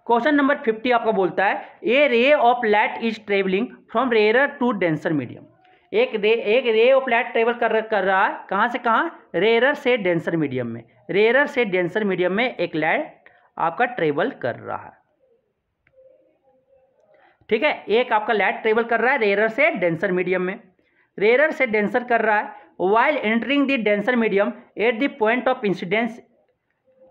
Speaker 1: Question number 50 आपका बोलता है a ray of light is travelling from rarer to denser medium. एक रे ऑफ लाइट ट्रेवल कर रहा है, कहाँ से कहाँ, रेयर से डेंसर मीडियम में। रेयर से डेंसर मीडियम में एक लाइट आपका ट्रेवल कर रहा है, ठीक है। एक आपका लाइट ट्रेवल कर रहा है रेयर से डेंसर मीडियम में, रेयर से डेंसर कर रहा है। While entering the denser medium at the point of incidence,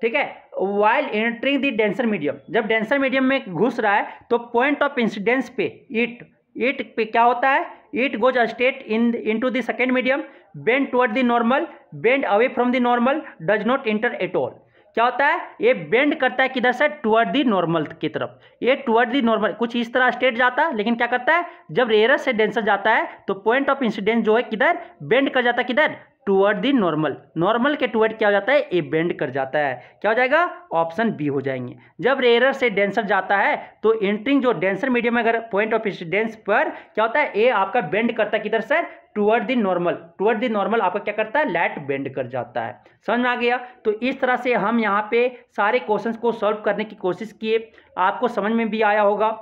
Speaker 1: ठीक है। While entering the denser medium, जब डेंसर मीडियम में घुस रहा है तो पॉइंट ऑफ इंसिडेंस पे इट पे क्या होता है, it goes straight into the second medium, bend toward the normal, bend away from the normal, does not enter at all. क्या होता है, ये बेंड करता है किधर से, टुवर्ड दी नॉर्मल की तरफ। ये टुवर्ड दी नॉर्मल कुछ इस तरह स्ट्रेट जाता है, लेकिन क्या करता है जब रेयर से डेंसर जाता है तो पॉइंट ऑफ इंसिडेंस जो है किधर, बेंड कर जाता है, किधर, टुवर्ड दी नॉर्मल। नॉर्मल के टुवर्ड क्या हो जाता है, ये बेंड कर जाता है। क्या हो जाएगा, ऑप्शन बी हो जाएंगे। जब रेयर से डेंसर जाता है तो एंटरिंग जो डेंसर मीडियम में अगर पॉइंट ऑफ इंसिडेंस पर क्या होता है, ये आपका बेंड करता है किधर से, toward the normal. Toward the normal आपका क्या करता है, लाइट बेंड कर जाता है। समझ में आ गया। तो इस तरह से हम यहाँ पे सारे क्वेश्चंस को सॉल्व करने की कोशिश किए। आपको समझ में भी आया होगा,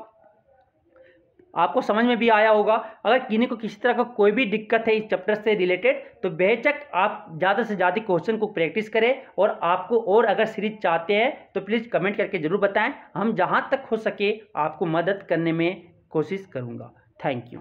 Speaker 1: आपको समझ में भी आया होगा। अगर किन्हीं को किसी तरह का कोई भी दिक्कत है इस चैप्टर से रिलेटेड तो बेशक आप ज़्यादा से ज़्यादा क्वेश्चन को प्रैक्टिस करें, और आपको और अगर सीरीज चाहते हैं तो प्लीज़ कमेंट करके ज़रूर बताएं। हम जहाँ तक हो सके आपको मदद करने में कोशिश करूँगा। Thank you.